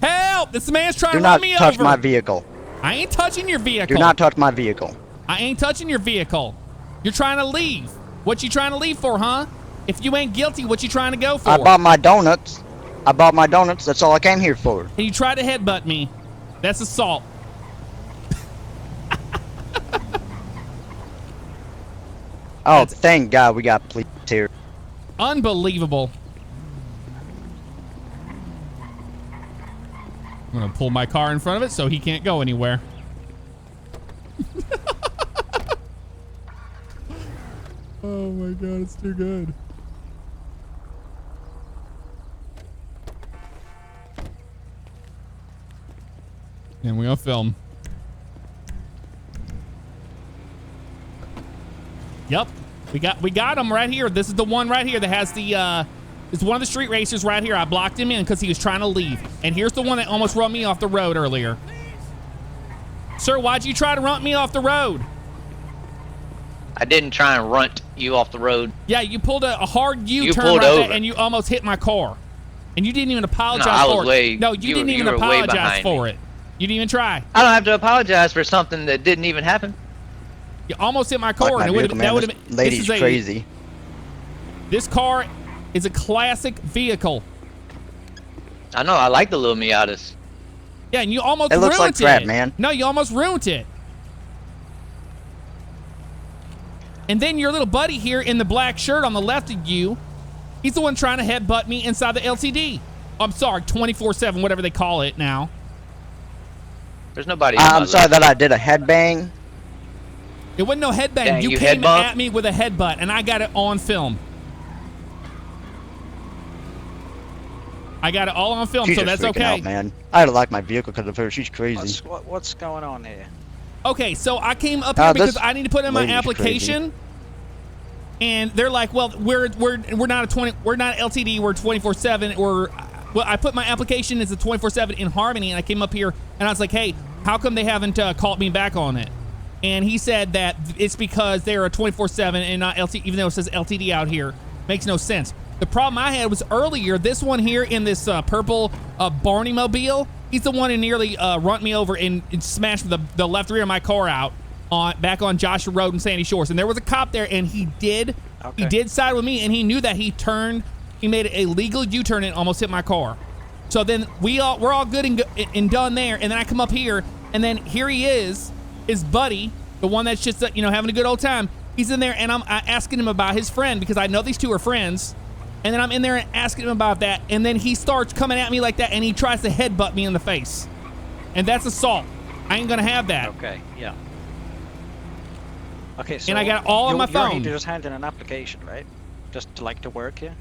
Help! This man's trying Do to not run me touch over. my vehicle. I ain't touching your vehicle. Do not touch my vehicle. I ain't touching your vehicle. You're trying to leave. What you trying to leave for, huh? If you ain't guilty, what you trying to go for? I bought my donuts. I bought my donuts. That's all I came here for. And you tried to headbutt me. That's assault. Oh, thank God we got police here. Unbelievable. I'm gonna pull my car in front of it so he can't go anywhere. Oh my God, it's too good. And we're gonna film. Yep, we got him right here. This is the one right here that has the it's one of the street racers right here. I blocked him in because he was trying to leave. And here's the one that almost run me off the road earlier. Sir, why'd you try to run me off the road? I didn't try and runt you off the road. Yeah, you pulled a hard U-turn pulled right there over. and you almost hit my car. And you didn't even apologize No, I was for it. way- No, you you didn't were- even you were way apologize behind for me. it. You didn't even try. I don't have to apologize for something that didn't even happen. You almost hit my Like car my and it would vehicle, have that man. would This have lady's crazy. This car is a classic vehicle. I know. I like the little Miatas. Yeah, and you almost It looks like ruined crap, it. man. No, you almost ruined it. And then your little buddy here in the black shirt on the left of you, he's the one trying to headbutt me inside the LTD. I'm sorry, 24/7, whatever they call it now. There's nobody. on my I'm sorry left. that I did a headbang. It wasn't no headbang. Dang, you you came head bump? at me with a headbutt, and I got it on film. I got it all on film, She's so just that's freaking okay. out, man. I had to lock my vehicle because of her. She's crazy. What's going on here? Okay, so I came up here because this I need to put in my lady's application, and they're like, "Well, we're not a 20, we're not LTD, we're 24/7." Well, I put my application as a 24/7 in Harmony, and I came up here and I was like, "Hey, how come they haven't called me back on it?" And he said that it's because they're a 24/7 and not LTD, even though it says LTD out here. Makes no sense. The problem I had was earlier. This one here in this purple Barney mobile. He's the one who nearly run me over and smashed the left rear of my car out back on Joshua Road in Sandy Shores. And there was a cop there, and he did side with me, and he knew that he made a legal U-turn and almost hit my car. So then we're all good and done there. And then I come up here, and then here he is, his buddy, the one that's just having a good old time. He's in there, and I'm asking him about his friend because I know these two are friends. And then I'm in there and asking him about that, and then he starts coming at me like that, and he tries to headbutt me in the face. And that's assault. I ain't gonna have that. Okay, yeah. Okay, so And I got it all on my you're phone. here to just hand in an application, right? Just to like to work here.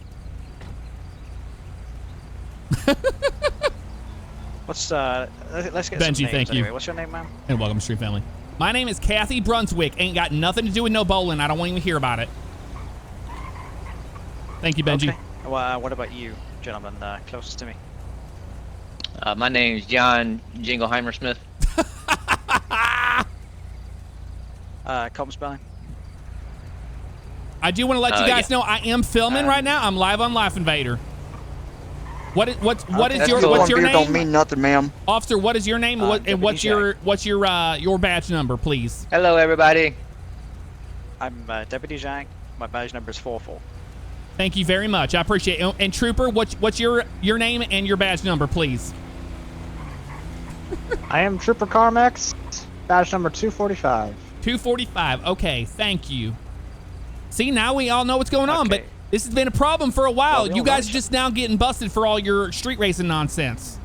What's let's get Benji, some names thank you. anyway. What's your name, ma'am? And welcome to Street Family. My name is Kathy Brunswick. Ain't got nothing to do with no bowling. I don't want to even hear about it. Thank you, Benji. Okay. Well, what about you, gentlemen, closest to me? My name's John Jingleheimer Smith. Come spelling. I do want to let you guys Yeah. know I am filming right now. I'm live on Life Invader. What is That's your cool. what's your Beer don't name, mean nothing, ma'am. officer? What is your name? And what's Deputy your badge number, please? Hello, everybody. I'm Deputy Zhang. My badge number is 44. Thank you very much. I appreciate it. And Trooper, what's your name and your badge number, please? I am Trooper Carmex, badge number 245. 245. Okay, thank you. See, now we all know what's going on, but Okay. this has been a problem for a while. Well, we You all guys know. are just now getting busted for all your street racing nonsense.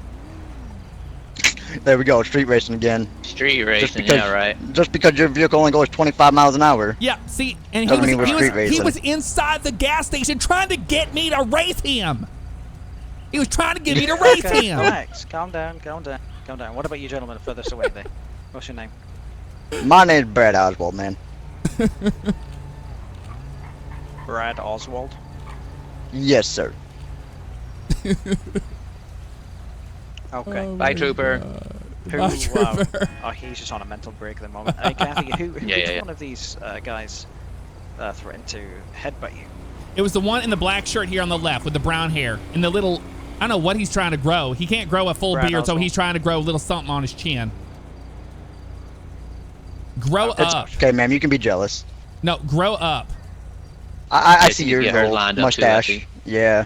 There we go, street racing again. Street racing, because- yeah, right. Just because your vehicle only goes 25 miles an hour. Yeah, see, and Doesn't mean we're street he racing. was inside the gas station trying to get me to race him. He was trying to get me to race Okay, him. relax. Calm down. Calm down. Calm down. What about you, gentlemen, furthest away there? What's your name? My name's Brad Oswald, man. Brad Oswald. Yes, sir. Okay. Bye, Trooper. Who? Bye, Trooper. Oh, he's just on a mental break at the moment. Hey, Kathy, Yeah, which yeah. one of these guys threatened to headbutt you? It was the one in the black shirt here on the left with the brown hair and the little, I don't know what he's trying to grow. He can't grow a full Brad beard, so Oswald. he's trying to grow a little something on his chin. Grow It's up. okay, ma'am. You can be jealous. No, grow up. I Yes, see you your get her little lined up too, I mustache. see. Yeah.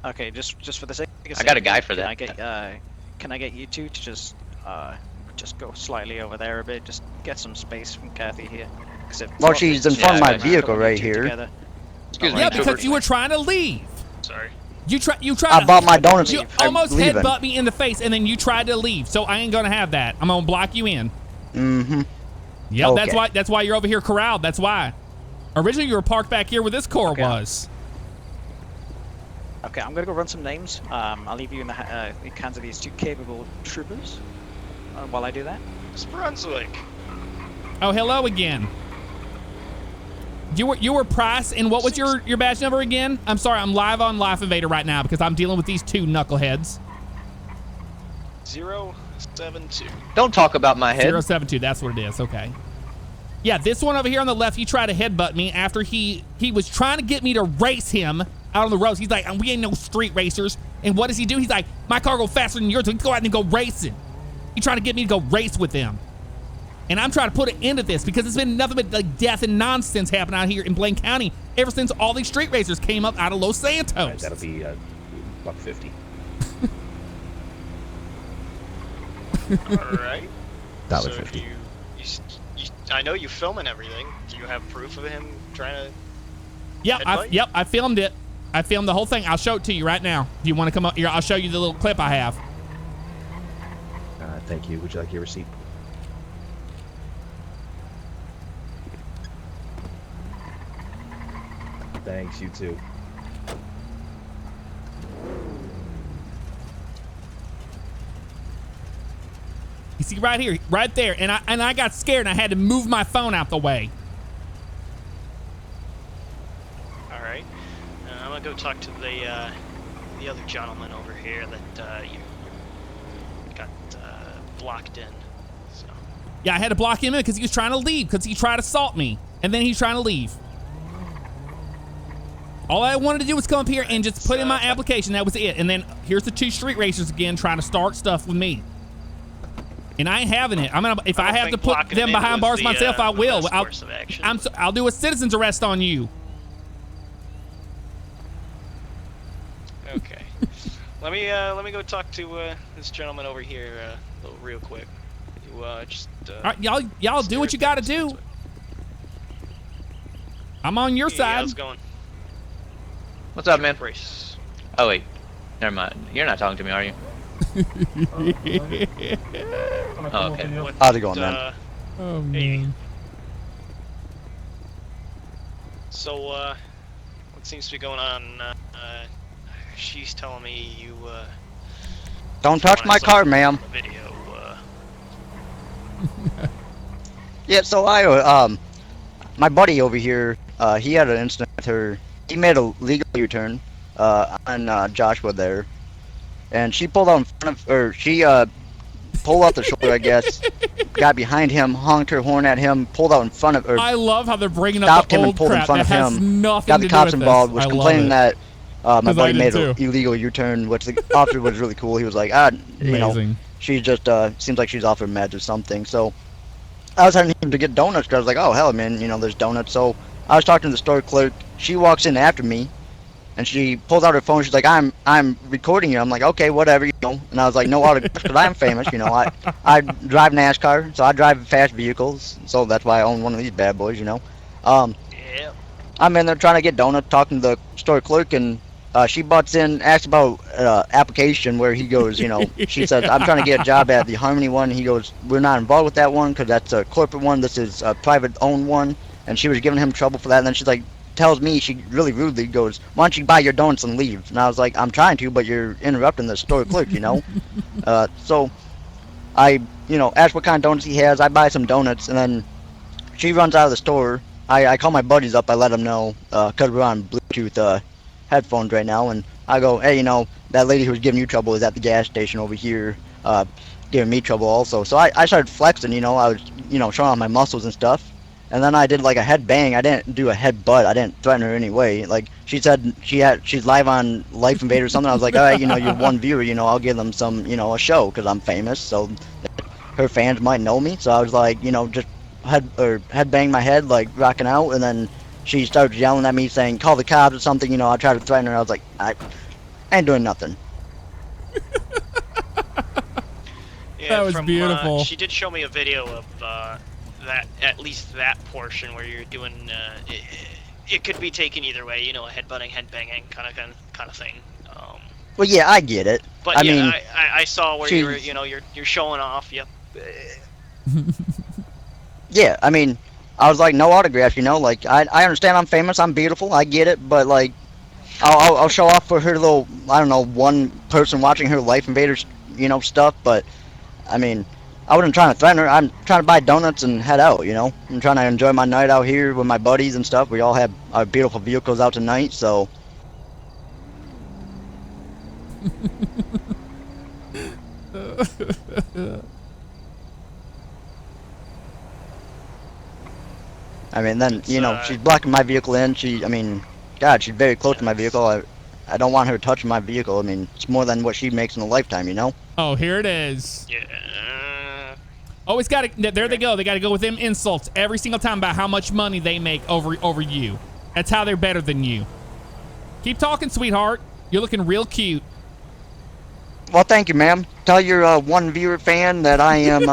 Okay, just for the sake of I got a safety, guy for can that. Can I get you two to just go slightly over there a bit, just get some space from Kathy here? 'Cause if Well, it's she's in not- front of my yeah, vehicle couple right you two here. together. Excuse me, Yeah, Trooper. because you were trying to leave. Sorry. You tried I to bought my donuts. You I'm almost leaving. headbutt me in the face, and then you tried to leave. So I ain't gonna have that. I'm gonna block you in. Mm-hmm. Yep, Okay. that's why you're over here corralled. That's why. Originally you were parked back here where this car Okay. was. Okay, I'm gonna go run some names. I'll leave you in the hands of these two capable troopers while I do that. It's Brunswick. Oh, hello again. You were Price, and what was your badge number again? I'm sorry, I'm live on Life Invader right now because I'm dealing with these two knuckleheads. 072. Don't talk about my head. 072, that's what it is. Okay. Yeah, this one over here on the left, he tried to headbutt me after he was trying to get me to race him out on the roads. He's like, we ain't no street racers. And what does he do? He's like, my car go faster than yours, so let's go out and go racing. He's trying to get me to go race with him. And I'm trying to put an end to this because it's been nothing but like death and nonsense happening out here in Blaine County ever since all these street racers came up out of Los Santos. All right, that'll be $150. All right. So $1.50. you, I know you filming everything. Do you have proof of him trying to? Headbutt? I filmed it. I filmed the whole thing. I'll show it to you right now. If you want to come up here, I'll show you the little clip I have. Thank you. Would you like your receipt? Thanks, you too. You see right here, right there, and I got scared and I had to move my phone out the way. All right. I'm gonna go talk to the other gentleman over here that you got blocked in. So. Yeah, I had to block him in because he was trying to leave because he tried to assault me, and then he's trying to leave. All I wanted to do was come up here and just put in my application. That was it. And then here's the two street racers again trying to start stuff with me. And I ain't having it. I'm gonna if I have to put blocking them him in behind was bars the, myself, I the will. best course of action. I'll do a citizen's arrest on you. Okay. let me go talk to this gentleman over here real quick. You just. All right, y'all do what you got to do. I'm on your Hey, side. how's it going? What's up, man? Race. Oh, wait. Never mind. You're not talking to me, are you? Oh, okay. What, How's it going, man? Oh Hey. man. So, what seems to be going on? She's telling me you, Don't touch my car, ma'am. Video, Yeah, so my buddy over here, he had an incident with her. He made a legal U-turn, on Joshua there, and she pulled out in front of, or she pulled out the shoulder, I guess, got behind him, honked her horn at him, pulled out in front of, or I love how they're bringing up stopped the him and old pulled in crap front that of has him, nothing got to the do cops with involved, this. was I love complaining it. that my 'Cause I buddy did made too. an illegal U-turn, which the officer was really cool. He was like, you know, Amazing. she just seems like she's off her meds or something. So I was having him to get donuts because I was like, oh hell, man, you know, there's donuts. So I was talking to the store clerk. She walks in after me, and she pulls out her phone. She's like, I'm recording you. I'm like, okay, whatever, you know. And I was like, no autographs because I'm famous, you know. I drive NASCAR, so I drive fast vehicles. So that's why I own one of these bad boys, you know. yeah. I'm in there trying to get donuts, talking to the store clerk, and she butts in, asks about application where he goes, you know, she says, I'm trying to get a job at the Harmony one. He goes, we're not involved with that one because that's a corporate one. This is a private owned one. And she was giving him trouble for that. And then she's like, tells me, she really rudely goes, why don't you buy your donuts and leave? And I was like, I'm trying to, but you're interrupting the store clerk, you know. So I, you know, ask what kind of donuts he has. I buy some donuts, and then she runs out of the store. I call my buddies up. I let them know because we're on Bluetooth headphones right now, and I go, hey, you know, that lady who was giving you trouble is at the gas station over here, giving me trouble also. So I started flexing, you know. I was, you know, showing off my muscles and stuff, and then I did like a head bang. I didn't do a head butt. I didn't threaten her anyway. Like she said, she's live on Life Invader or something. I was like, all right, you know, you're one viewer, you know, I'll give them some, you know, a show because I'm famous, so her fans might know me. So I was like, you know, just head bang my head, like rocking out, and then she started yelling at me saying call the cops or something, you know. I tried to threaten her. I was like, I ain't doing nothing. Yeah, That was beautiful. She did show me a video of that, at least that portion where you're doing. It could be taken either way, you know, a headbutting, headbanging kind of thing. Well, yeah, I get it. But I yeah, mean, I saw where you were, you know, you're showing off. Yep. Yeah, I mean, I was like, no autographs, you know. Like I understand I'm famous, I'm beautiful, I get it, but like I'll show off for her little, I don't know, one person watching her Life Invaders, you know, stuff. But I mean, I wasn't trying to threaten her. I'm trying to buy donuts and head out, you know. I'm trying to enjoy my night out here with my buddies and stuff. We all have our beautiful vehicles out tonight, so. I mean, then, you know, she's blocking my vehicle in. I mean, God, she's very close to my vehicle. I don't want her touching my vehicle. I mean, it's more than what she makes in a lifetime, you know? Oh, here it is. Yeah. Oh, it's got to. There they go. They got to go with them insults every single time about how much money they make over you. That's how they're better than you. Keep talking, sweetheart. You're looking real cute. Well, thank you, ma'am. Tell your one viewer fan that I am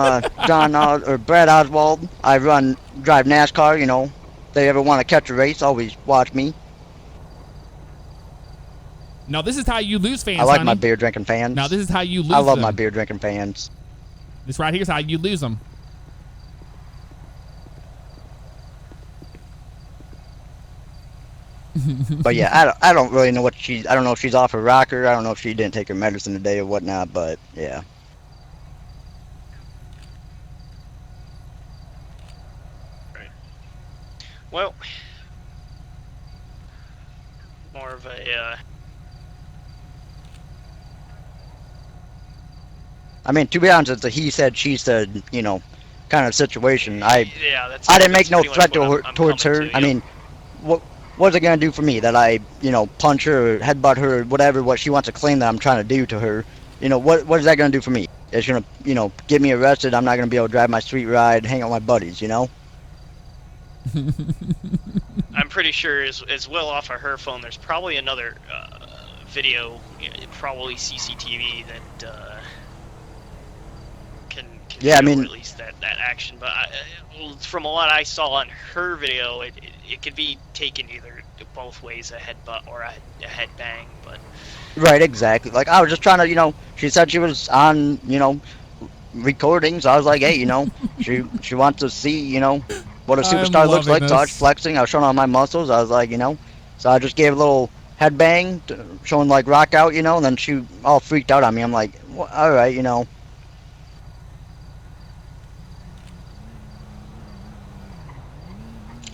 Brad Oswald. I drive NASCAR, you know. If they ever want to catch a race, always watch me. Now, this is how you lose fans, I like honey. my beer drinking fans. Now, this is how you lose I love them. my beer drinking fans. This right here is how you lose them. But yeah, I don't really know what I don't know if she's off her rocker. I don't know if she didn't take her medicine today or whatnot, but yeah. Right. Well, more of a. I mean, to be honest, it's a he said, she said, you know, kind of situation. Yeah, I didn't make no pretty threat much what I'm towards her. coming to, I yep. mean, what's it gonna do for me that I, you know, punch her or headbutt her or whatever, what she wants to claim that I'm trying to do to her? You know, what is that gonna do for me? It's gonna, you know, get me arrested. I'm not gonna be able to drive my street ride, hang out with my buddies, you know? I'm pretty sure as well off of her phone, there's probably another probably CCTV that can Yeah, I show mean- at least that action. But from what I saw on her video, it could be taken either both ways, a headbutt or a headbang. But Right, exactly. Like, I was just trying to, she said she was on, recordings. I was like, hey, she wants to see, what a I'm superstar looks loving like. So I was this. flexing. I was showing all my muscles. I was like, so I just gave a little headbang, showing like rock out, and then she all freaked out on me. I'm like, well, all right,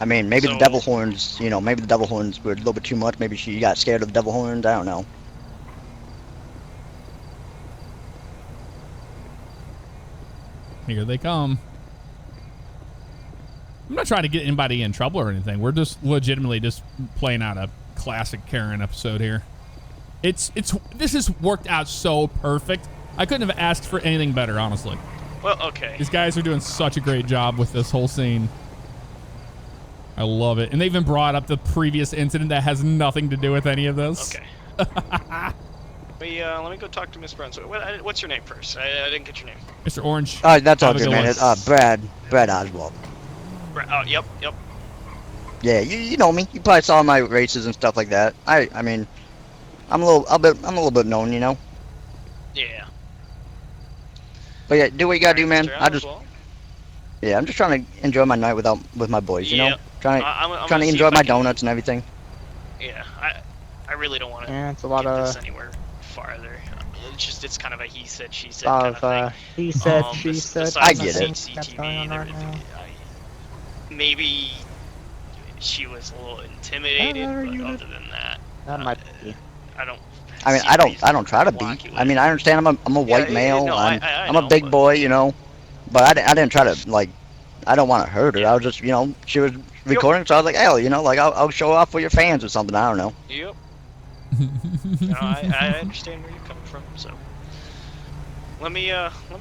I mean, maybe the So- devil horns, maybe the devil horns were a little bit too much. Maybe she got scared of the devil horns. I don't know. Here they come. I'm not trying to get anybody in trouble or anything. We're just legitimately just playing out a classic Karen episode here. This has worked out so perfect. I couldn't have asked for anything better, honestly. well, okay. These guys are doing such a great job with this whole scene. I love it. And they even brought up the previous incident that has nothing to do with any of this. Okay. Let me go talk to Miss Brunswick. What's your name first? I didn't get your name. Mr. Orange. All right, that's all have a good, good man. one. It's, Brad Oswald. Oh, yep. Yeah, you know me. You probably saw my races and stuff like that. I mean, I'm a little bit known, Yeah. But yeah, do what you gotta do, man. Mr. I'm just trying to enjoy my night with my boys, Yep. Trying I'm to gonna see enjoy if I my can- donuts and everything. Yeah, I really don't want to Yeah, it's a lot get of this anywhere farther. It's kind of a he said, she said kind of thing. he said, she bes- said. besides I the get it. That's going on CCTV, right now. maybe she was a little intimidated, Hello, but you- other than that, That might be. I don't. I mean, see I a don't reason try to block be. you I with mean, it. I understand I'm a white Yeah, male. no, I I'm a know, big but- boy, but I didn't try to like. I don't want to hurt her. Yeah. I was just, she was recording, so I was like, hell, like I'll show off for your fans or something. I don't know. Yep. No, I understand where you're coming from. So let me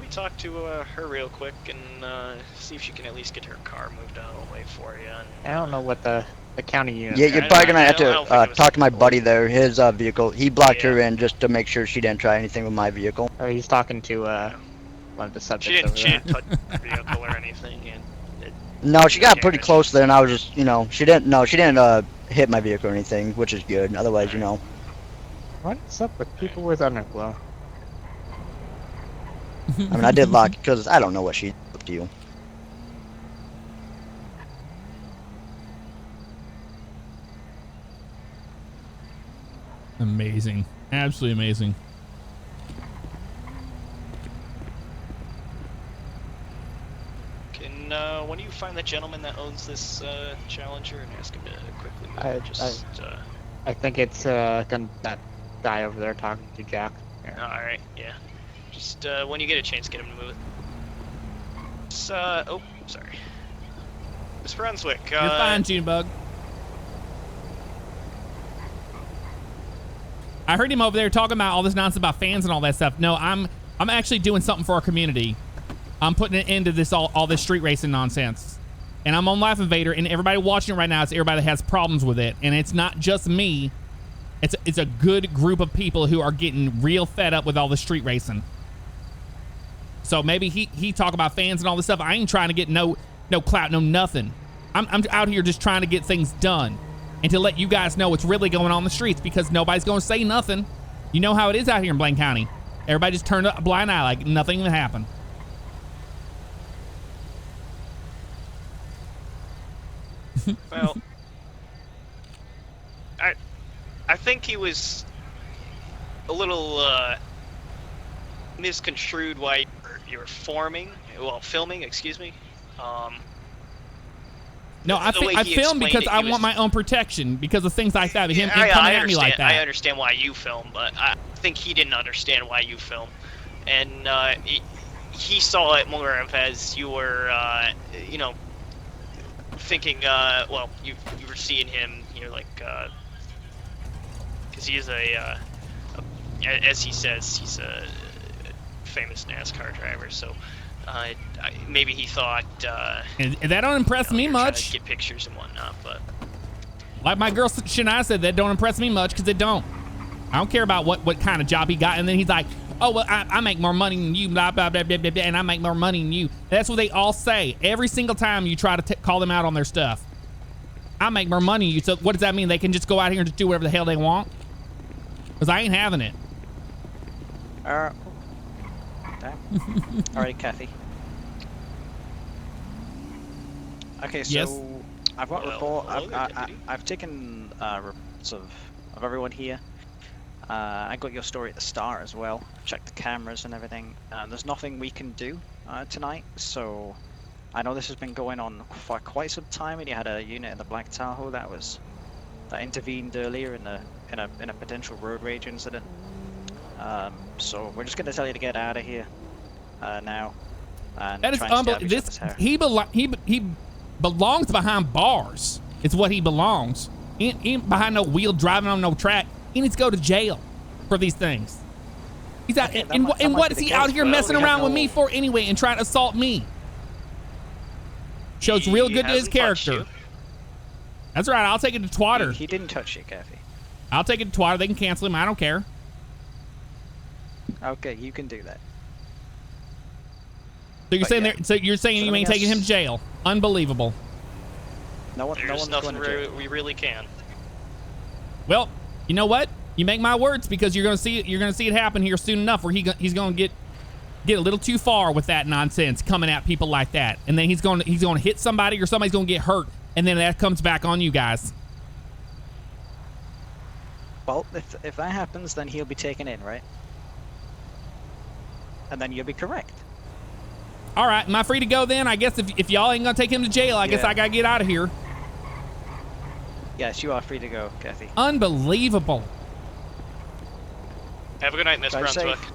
talk to her real quick and see if she can at least get her car moved out of the way for you. And, I don't know what the county unit. Yeah, you're I probably don't- gonna I have don't to think it was talk to my cool. buddy there. His vehicle, he blocked her Yeah. in just to make sure she didn't try anything with my vehicle. Oh, he's talking to one of the She subjects didn't. over She there. didn't touch the vehicle or anything. And No, she got pretty damage. close there, and I was just, she didn't hit my vehicle or anything, which is good. Otherwise, What's up with people with underglow? I mean, I did lock because I don't know what she did to you. Amazing. Absolutely amazing. can when do you find the gentleman that owns this Challenger and ask him to quickly move? I think it's that guy over there talking to Jack. Yeah. All right. Yeah. Just when you get a chance, get him to move it. Oh, sorry. Miss Brunswick. You're fine, Junebug. I heard him over there talking about all this nonsense about fans and all that stuff. No, I'm actually doing something for our community. I'm putting an end to this all this street racing nonsense. And I'm on Life Invader, and everybody watching it right now is everybody that has problems with it. And it's not just me. It's a good group of people who are getting real fed up with all the street racing. So maybe he talk about fans and all this stuff. I ain't trying to get no clout, no nothing. I'm out here just trying to get things done and to let you guys know what's really going on in the streets, because nobody's going to say nothing. You know how it is out here in Blaine County. Everybody just turned a blind eye like nothing even happened. Well, I think he was a little misconstrued why you were filming, excuse me. No, I The way he film explained because it, I he want was- my own protection because of things like that. Him I coming at me understand. like that. I understand why you film, but I think he didn't understand why you film, and he saw it more of as you were, thinking. Well, you were seeing him, like, because he is as he says, he's a famous NASCAR driver, so. Maybe he thought. And that don't impress me you're trying much. to get pictures and whatnot, but Like my girl Shania said, that don't impress me much because it don't. I don't care about what kind of job he got. And then he's like, Oh, well, I make more money than you, blah, blah, blah, blah, blah, blah, and I make more money than you. That's what they all say every single time you try to call them out on their stuff. I make more money than you. So what does that mean? They can just go out here and just do whatever the hell they want? Because I ain't having it. Damn. Alright, Kathy. Okay, so Yes? I've got a report. hello there, deputy. I've taken reports of everyone here. I got your story at the start as well. Checked the cameras and everything. There's nothing we can do tonight, so I know this has been going on for quite some time, and you had a unit in the Black Tahoe that intervened earlier in a potential road rage incident. So we're just going to tell you to get out of here now. And That is try and stay out of each unbelievable. other's hair. He belongs behind bars. It's what he belongs. He ain't behind no wheel driving on no track. He needs to go to jail for these things. He's out, Okay, and that what might is be he the out case, here but messing we have around with no- me for anyway and trying to assault me? Shows real He good to his hasn't touched character. you. That's right. I'll take it to Twatter. He didn't touch you, Kathy. I'll take it to Twatter. They can cancel him. I don't care. Okay, you can do that. So you're But saying yeah. so you're saying So you let ain't me taking him to ask- jail? Unbelievable. No There's one's nothing going to jail. we really can. Well, you know what? You make my words because you're gonna see it happen here soon enough where he's gonna get a little too far with that nonsense coming at people like that, and then he's gonna hit somebody or somebody's gonna get hurt, and then that comes back on you guys. Well, if that happens, then he'll be taken in, right? And then you'll be correct. All right, am I free to go then? I guess if y'all ain't gonna take him to jail, I guess Yeah. I gotta get out of here. Yes, you are free to go, Kathy. Unbelievable. Have a good night, Miss Drive Brunswick. safe.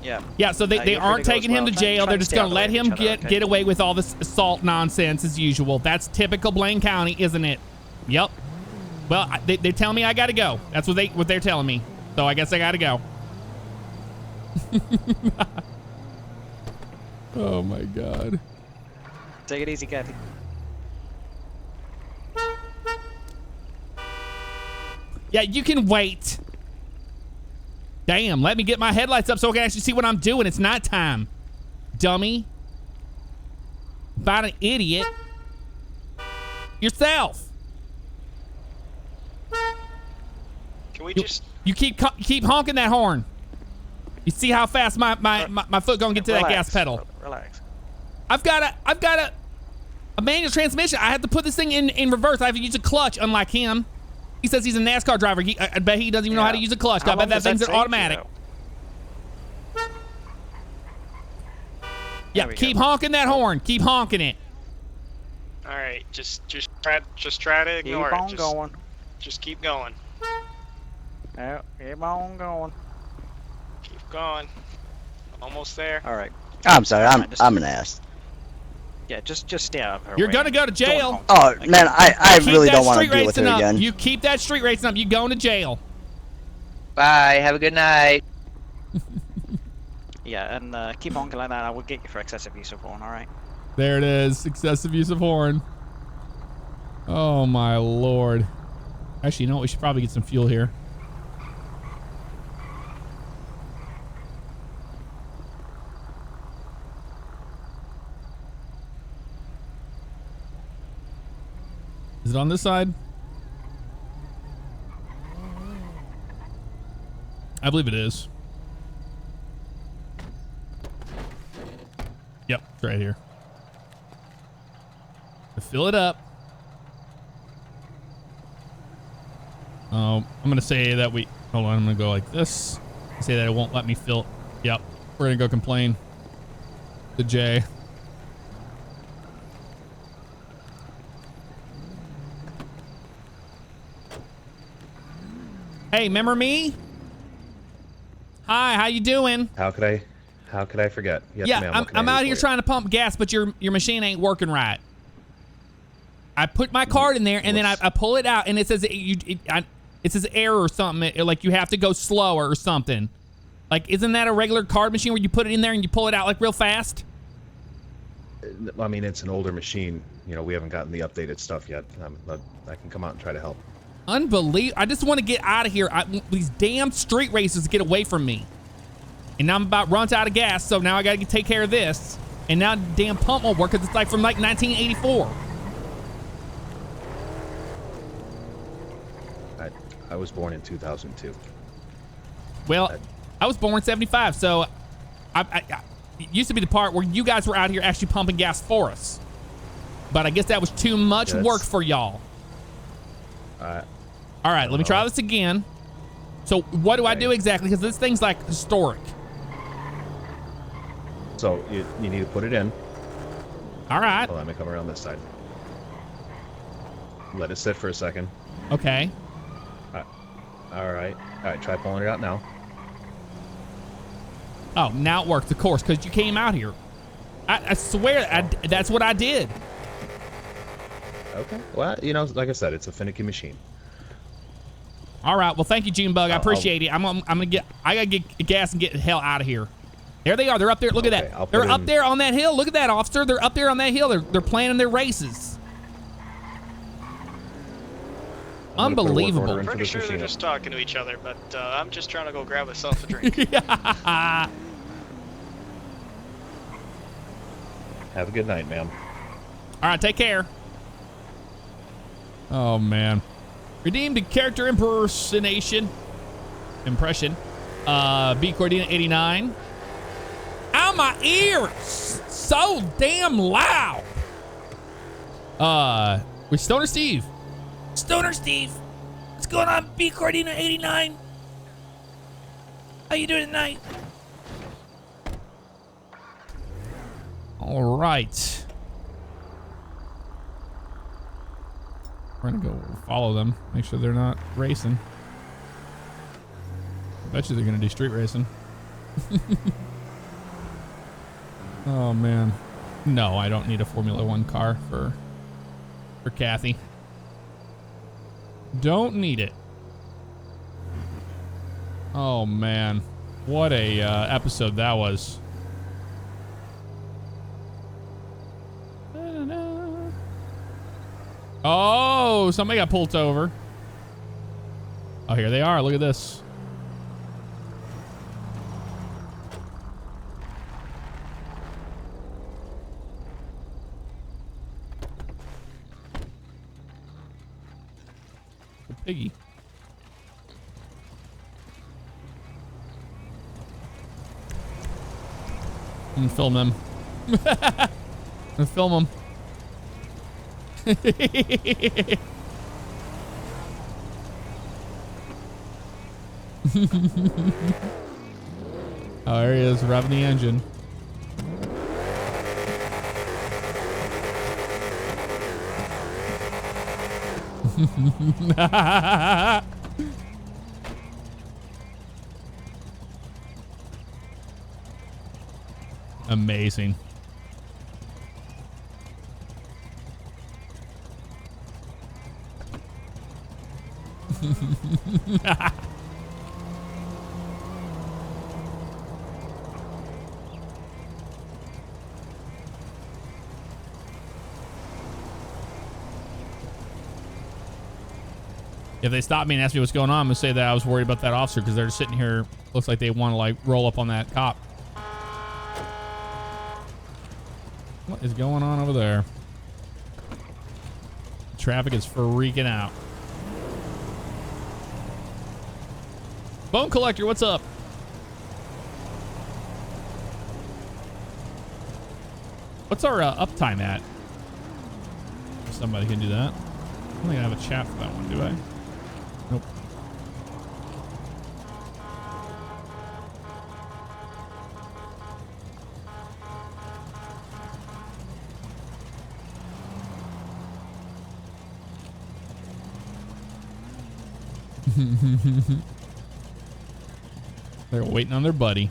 Yeah. Yeah, so they you're free aren't to go taking as him well. to Try jail. and They're just stay out gonna of the let way of him each other, okay? get away with all this assault nonsense as usual. That's typical Blaine County, isn't it? Yep. Well, they tell me I gotta go. That's what they're telling me. So I guess I gotta go. Oh my God. Take it easy, Kathy. Yeah, you can wait. Damn, let me get my headlights up so I can actually see what I'm doing. It's nighttime. Dummy. About an idiot. Yourself. Can we just... You keep honking that horn. You see how fast my foot gonna get to that gas pedal. Relax. I've got a manual transmission. I have to put this thing in reverse. I have to use a clutch, unlike him. He says he's a NASCAR driver. I bet he doesn't even know how to use a clutch. How I bet long that does thing's take you, automatic. though? Yeah, There we keep go. honking that horn. Keep honking it. All right, just try to Keep ignore on it. going. Just keep going. Yeah, keep on going. Keep going. Almost there. All right. I'm sorry, Alright, just- I'm an ass. Yeah, just stay out of her You're way. gonna go to Don't jail. honk. Oh Like, man, I Keep really that don't want to street deal with her racing up. again. You keep that street racing up. You going to jail. Bye. Have a good night. Yeah, and keep honking like that. I will get you for excessive use of horn. All right. There it is. Excessive use of horn. Oh my Lord. Actually, you know what? We should probably get some fuel here. Is it on this side? I believe it is. Yep, it's right here. To fill it up. I'm gonna say that we. Hold on, I'm gonna go like this. Say that it won't let me fill. Yep, we're gonna go complain to Jay. Hey, remember me? Hi, how you doing? How could I forget? Yes, Yeah, ma'am, what can I I'm do out for here you? trying to pump gas, but your machine ain't working right. I put my card in there, and then I pull it out, and it says it says error or something, like you have to go slower or something. Like, isn't that a regular card machine where you put it in there and you pull it out like real fast? I mean, it's an older machine. You know, we haven't gotten the updated stuff yet. I can come out and try to help. Unbelievable. I just want to get out of here. These damn street races get away from me. And now I'm about runs out of gas, so now I got to take care of this. And now the damn pump won't work because it's like from like 1984. I was born in 2002. Well, I was born in 75, so it used to be the part where you guys were out here actually pumping gas for us. But I guess that was too much work for y'all. All right, let me try this again. So what do I do exactly? Because this thing's like historic. So you need to put it in. All right. Hold on, let me come around this side. Let it sit for a second. Okay. All right, try pulling it out now. Oh, now it worked, of course, because you came out here. I swear, that's what I did. Okay. Well, you know, like I said, it's a finicky machine. All right. Well, thank you, Junebug. I appreciate it. I gotta get gas and get the hell out of here. There they are. They're up there. Look at that. They're up there on that hill. Look at that, officer. They're up there on that hill. They're planning their races. Unbelievable. I'm pretty sure they're just talking to each other, but I'm just trying to go grab myself a drink. Have a good night, ma'am. All right, take care. Oh, man. Redeemed character impression. B Cordina 89. Ow, my ears! So damn loud. With Stoner Steve. Stoner Steve. What's going on, B Cordina 89? How you doing tonight? All right. We're gonna go follow them, make sure they're not racing. I bet you they're gonna do street racing. Oh man. No, I don't need a Formula One car for Kathy. Don't need it. Oh man. What a episode that was. Oh, somebody got pulled over. Oh, here they are. Look at this. Piggy. I'm gonna film them. I'm gonna film them. Oh, there he is, revving the engine. Amazing. If they stop me and ask me what's going on, I'm gonna say that I was worried about that officer because they're just sitting here. Looks like they want to like roll up on that cop. What is going on over there? Traffic is freaking out. Bone Collector, what's up? What's our uptime at? Somebody can do that. I don't think I have a chat for that one, do I? Nope. They're waiting on their buddy.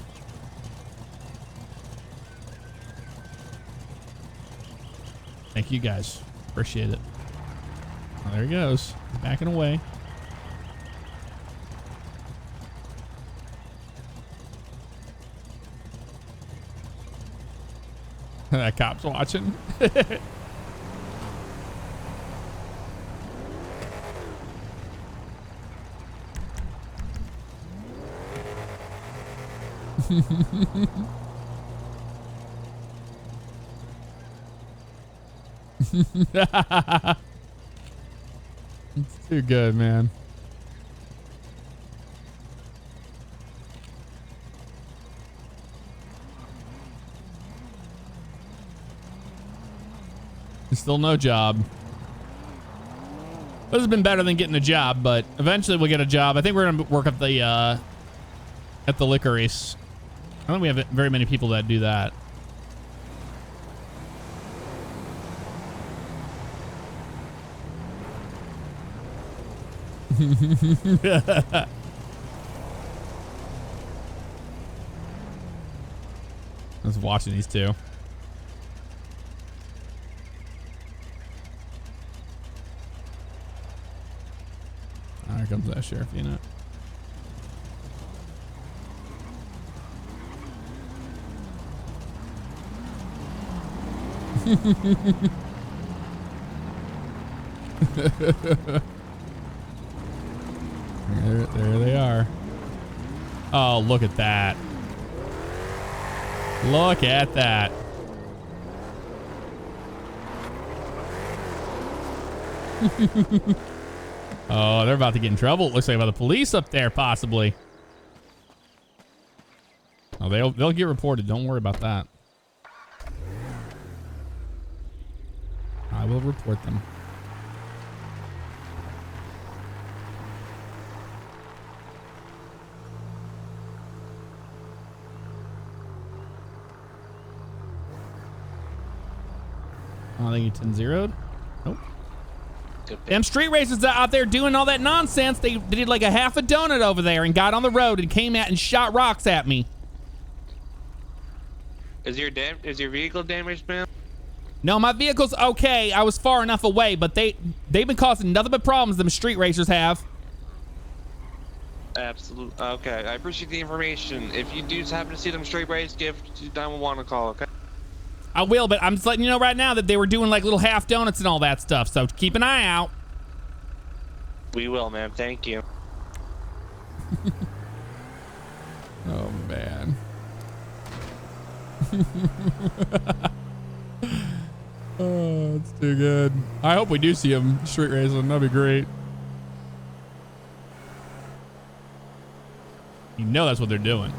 Thank you guys. Appreciate it. Oh, there he goes. He's backing away. That cop's watching. It's too good, man. Still no job. This has been better than getting a job, but eventually we'll get a job. I think we're gonna work at the licorice. I don't think we have very many people that do that. I was watching these two. Oh, here comes that sheriff unit. There they are. Oh, look at that. Look at that. Oh, they're about to get in trouble. It looks like by the police up there, possibly. Oh, they'll get reported. Don't worry about that. I will report them. Oh, they get 10-0'd? Nope. Them street racers out there doing all that nonsense. They did like a half a donut over there and got on the road and came out and shot rocks at me. Is your vehicle damaged, man? No, my vehicle's okay. I was far enough away, but they've been causing nothing but problems. Them street racers have. Absolutely. Okay, I appreciate the information. If you do happen to see them street race, give 911 a call, okay? I will, but I'm just letting you know right now that they were doing like little half donuts and all that stuff. So keep an eye out. We will, ma'am. Thank you. Oh, man. Oh, it's too good. I hope we do see them street racing. That'd be great. You know that's what they're doing.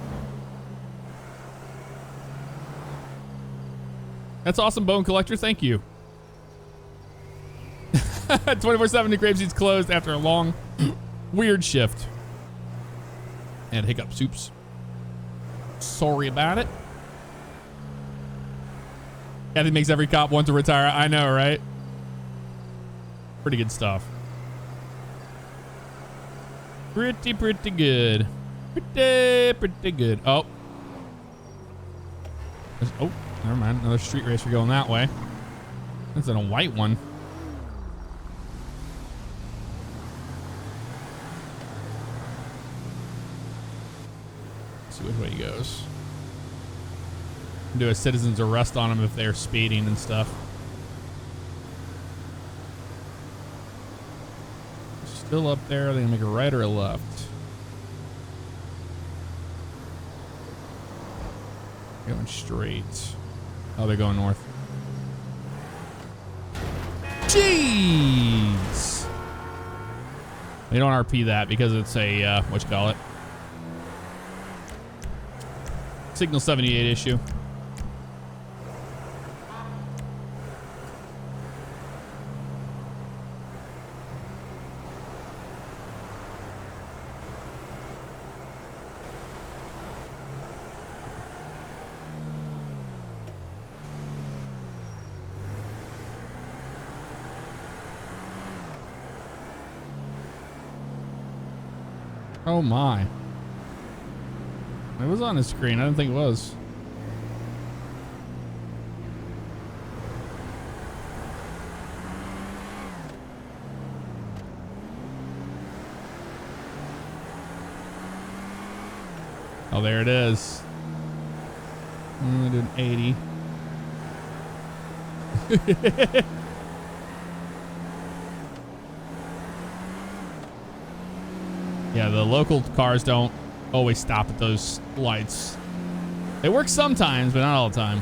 That's awesome, Bone Collector. Thank you. 24/7 to Grapeseed's closed after a long, weird shift. And hiccup soups. Sorry about it. Kathy makes every cop want to retire. I know, right? Pretty good stuff. Pretty good. Pretty good. Oh. Oh, never mind. Another street racer going that way. That's in a white one. Let's see which way he goes. Do a citizen's arrest on them if they're speeding and stuff. Still up there. Are they gonna make a right or a left? Going straight. Oh, they're going north. Jeez. They don't RP that because it's a what you call it? Signal 78 issue. Oh my. It was on his screen. I didn't think it was. Oh, there it is. I'm doing 80. Yeah, the local cars don't always stop at those lights. They work sometimes, but not all the time.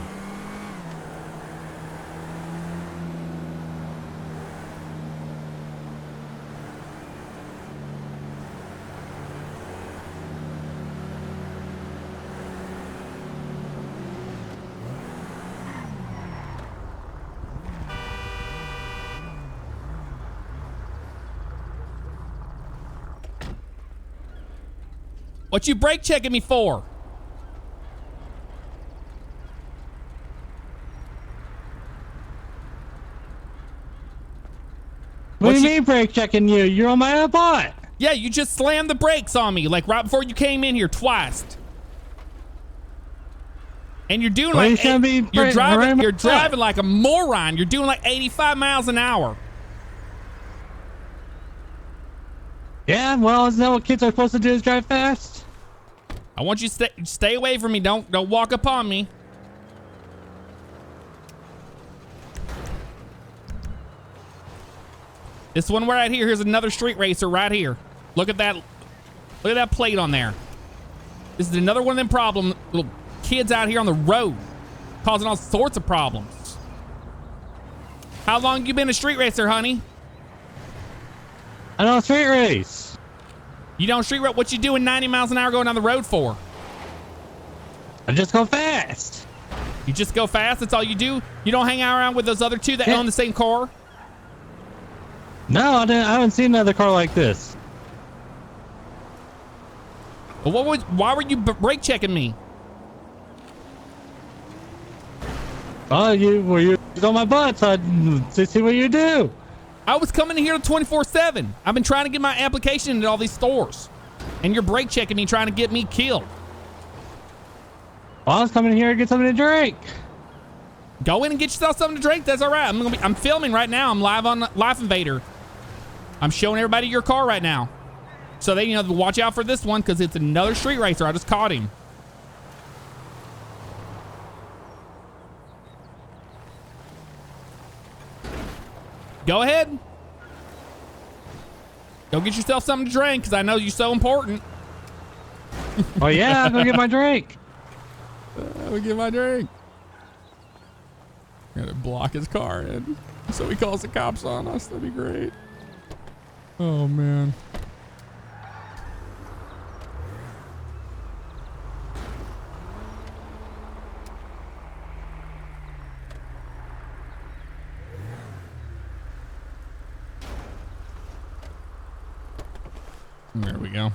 What you brake checking me for? What do you mean brake checking you? You're on my butt. Yeah, you just slammed the brakes on me like right before you came in here twice. And you're doing Well, like you're driving like a moron. You're doing like 85 miles an hour. Yeah, well, isn't that what kids are supposed to do, is drive fast? I want you to stay away from me. Don't walk upon me. This one right here, here's another street racer right here. Look at that. Look at that plate on there. This is another one of them problem little kids out here on the road causing all sorts of problems. How long you been a street racer, honey? I don't street race. You don't street race? What you doing 90 miles an hour going down the road for? I just go fast. You just go fast? That's all you do? You don't hang out around with those other two that own the same car? No, I haven't seen another car like this. Well, why were you brake checking me? Oh, you were on my butt, so to see what you do. I was coming in here 24/7. I've been trying to get my application into all these stores. And you're brake checking me, trying to get me killed. Well, I was coming in here to get something to drink. Go in and get yourself something to drink. That's all right. I'm filming right now. I'm live on Life Invader. I'm showing everybody your car right now. So they, watch out for this one because it's another street racer. I just caught him. Go ahead. Go get yourself something to drink because I know you're so important. Oh, yeah, I'll go get my drink. I'll get my drink. Gotta block his car in so he calls the cops on us. That'd be great. Oh, man. There we go.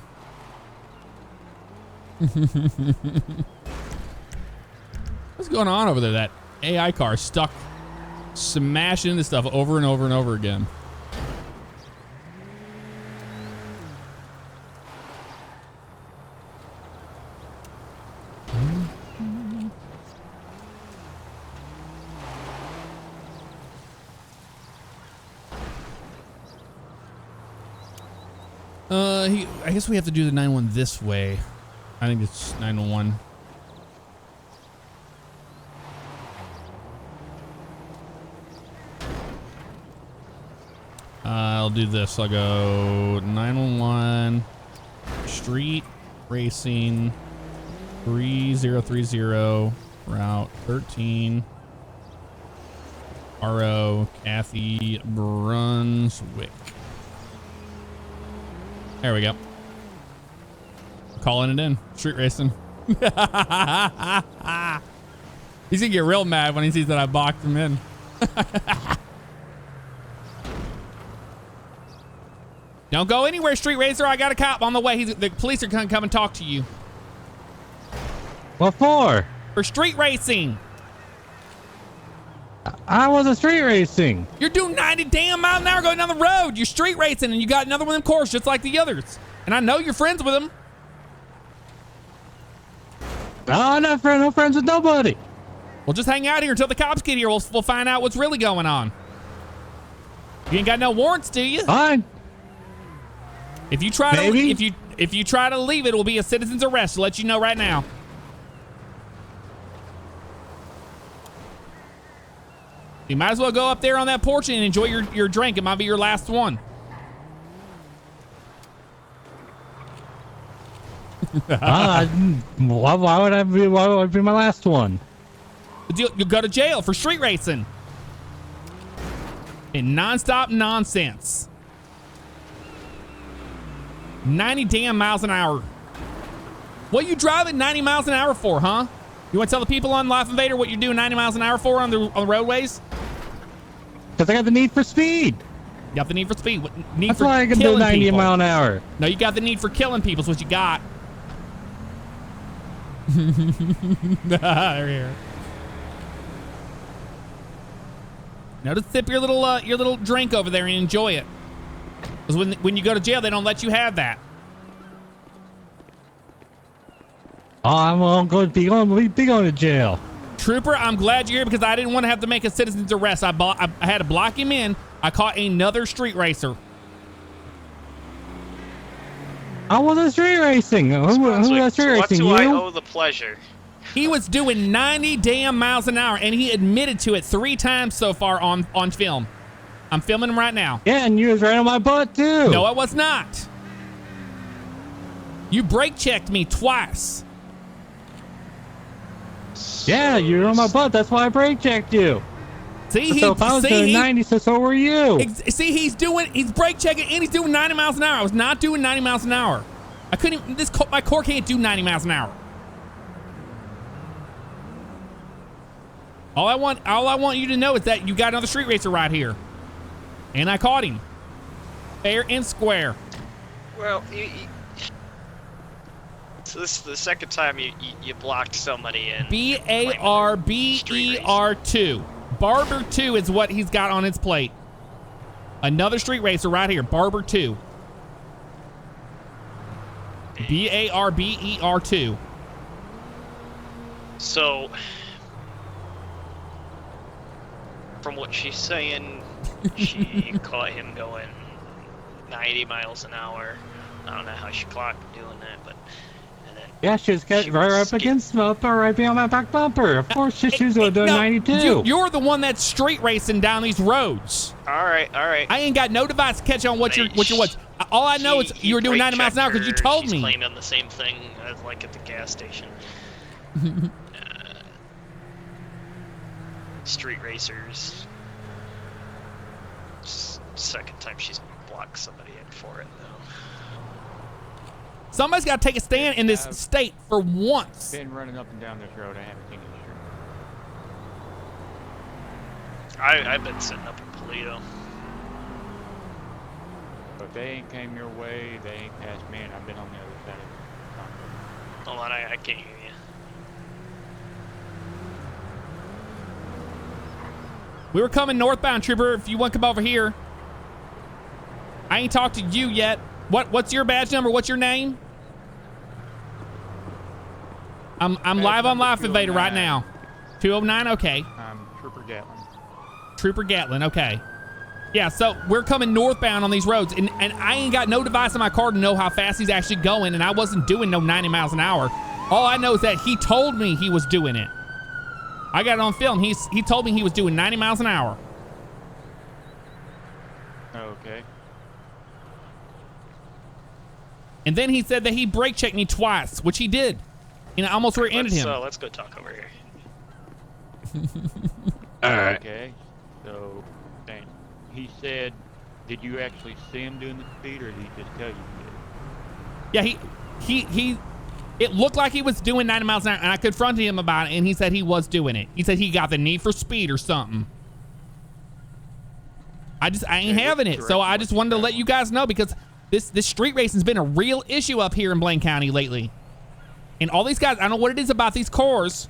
What's going on over there? That AI car is stuck smashing into stuff over and over and over again. I guess we have to do the 911 this way. I think it's 911. I'll do this. I'll go 911, street racing, 3030, route 13, RO, Kathy, Brunswick. There we go. Calling it in. Street racing. He's gonna get real mad when he sees that I boxed him in. Don't go anywhere, street racer. I got a cop on the way. The police are gonna come and talk to you. What for? For street racing. I wasn't street racing. You're doing 90 damn miles an hour going down the road. You're street racing and you got another one of them cars just like the others. And I know you're friends with them. No, I'm not no friends with nobody. Well, just hang out here until the cops get here. We'll find out what's really going on. You ain't got no warrants, do you? Fine. If you try to if you try to leave, it will be a citizen's arrest. I'll let you know right now. You might as well go up there on that porch and enjoy your drink. It might be your last one. Why would I be? Why would I be my last one? You go to jail for street racing and nonstop nonsense. 90 damn miles an hour. What are you driving 90 miles an hour for, huh? You want to tell the people on Life Invader what you're doing 90 miles an hour for on the roadways? Because I got the need for speed. You got the need for speed. That's why I can do 90 mile an hour. No, you got the need for killing people. Is what you got. Here. Now just sip your little drink over there and enjoy it. Because when you go to jail, they don't let you have that. Oh, I'm going to be going to jail. Trooper, I'm glad you're here because I didn't want to have to make a citizen's arrest. I had to block him in. I caught another street racer. I wasn't street racing. Who was street racing? What do I owe the pleasure? He was doing 90 damn miles an hour, and he admitted to it 3 times so far on film. I'm filming him right now. Yeah, and you was right on my butt too. No, I was not. You brake checked me twice. Yeah, you were on my butt. That's why I brake checked you. See, so if I was doing 90, so were you. See, he's brake checking and he's doing 90 miles an hour. I was not doing 90 miles an hour. I couldn't even, my car can't do 90 miles an hour. All I want you to know is that you got another street racer right here. And I caught him. Fair and square. Well, so this is the second time you blocked somebody in. BARBER2. Barber 2 is what he's got on his plate. Another street racer right here. Barber 2. BARBER2. So, from what she's saying, she caught him going 90 miles an hour. I don't know how she clocked doing that, but... Yeah, she was right up against the bumper, right behind my back bumper. Of course, she was doing 92. You're the one that's street racing down these roads. All right. I ain't got no device to catch on what you're. All I know is you were doing 90 miles an hour because you told me. She's claiming the same thing as like at the gas station. Street racers. Second time she's blocked somebody in for it though. Somebody's got to take a stand in this state for once. Been running up and down this road. I haven't seen it. I've been sitting up in Polito. But they ain't came your way. They ain't passed me, and I've been on the other side of the Hold on, I can't hear you. We were coming northbound, Trooper. If you want to come over here. I ain't talked to you yet. What's your badge number? What's your name? I'm live on Life Invader right now. 209, okay. Trooper Gatlin. Trooper Gatlin, okay. Yeah, so we're coming northbound on these roads, and I ain't got no device in my car to know how fast he's actually going, and I wasn't doing no 90 miles an hour. All I know is that he told me he was doing it. I got it on film. He told me he was doing 90 miles an hour. Okay. And then he said that he brake checked me twice, which he did. And I almost rear-ended him. Let's go talk over here. All right. Okay. So, he said, did you actually see him doing the speed, or did he just tell you he did? Yeah, it looked like he was doing 90 miles an hour, and I confronted him about it, and he said he was doing it. He said he got the need for speed or something. I ain't having it, so I just wanted to let you guys know because this street racing's been a real issue up here in Blaine County lately. And all these guys, I don't know what it is about these cars.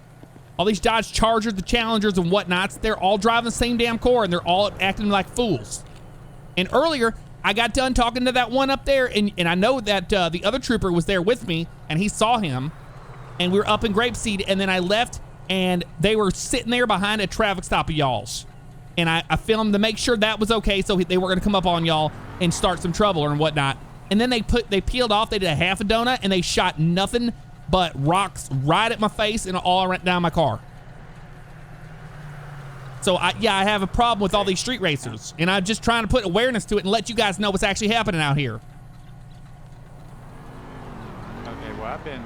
All these Dodge Chargers, the Challengers and whatnots, they're all driving the same damn car and they're all acting like fools. And earlier, I got done talking to that one up there and I know that the other trooper was there with me and he saw him and we were up in Grapeseed and then I left and they were sitting there behind a traffic stop of y'all's. And I filmed to make sure that was okay so they weren't gonna come up on y'all and start some trouble or whatnot. And then they peeled off, they did a half a donut and they shot nothing but rocks right at my face and all around down my car. So I have a problem with all these street racers, and I'm just trying to put awareness to it and let you guys know what's actually happening out here. Okay, well, I've been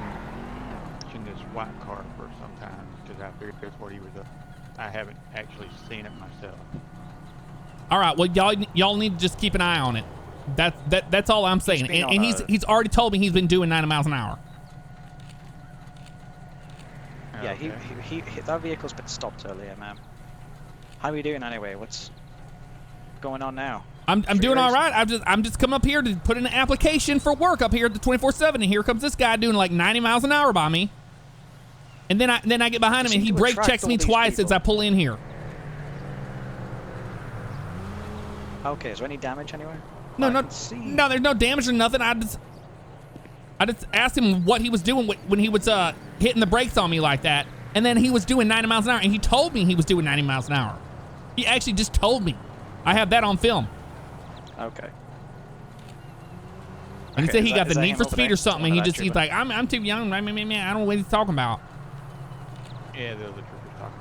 watching this white car for some time because I figured that's what he was up. I haven't actually seen it myself. All right, well, y'all need to just keep an eye on it. That's all I'm saying. And he's already told me he's been doing 90 miles an hour. Yeah, he that vehicle's been stopped earlier, man. How are you doing anyway? What's going on now? I'm doing all right. I'm just come up here to put in an application for work up here at the 24/7, and here comes this guy doing like 90 miles an hour by me. And then I get behind him and he brake checks me twice as I pull in here. Okay, is there any damage anywhere? No, there's no damage or nothing. I just asked him what he was doing when he was hitting the brakes on me like that, and then he was doing 90 miles an hour, and he told me he was doing 90 miles an hour. He actually just told me. I have that on film. Okay. And he said he got the Need for Speed or something, and he's like, I'm too young. I don't know what he's talking about. Yeah, the other trooper's talking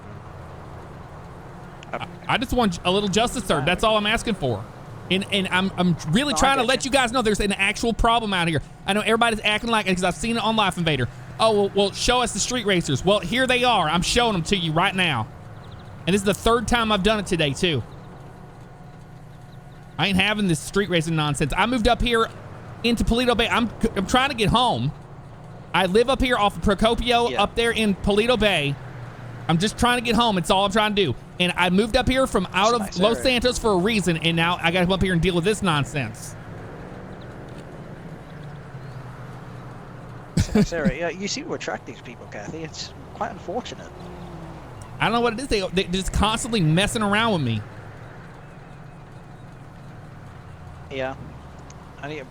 about. I just want a little justice served. That's all I'm asking for. And I'm really trying to let you guys know there's an actual problem out here. I know everybody's acting like it because I've seen it on Life Invader. Oh, well, show us the street racers. Well, here they are. I'm showing them to you right now. And this is the third time I've done it today, too. I ain't having this street racing nonsense. I moved up here into Paleto Bay. I'm trying to get home. I live up here off of Procopio up there in Paleto Bay. I'm just trying to get home. It's all I'm trying to do. And I moved up here from out of Los Santos for a reason, and now I got to come up here and deal with this nonsense. Sarah, yeah, you seem to attract these people, Kathy. It's quite unfortunate. I don't know what it is. They're just constantly messing around with me. Yeah, I'm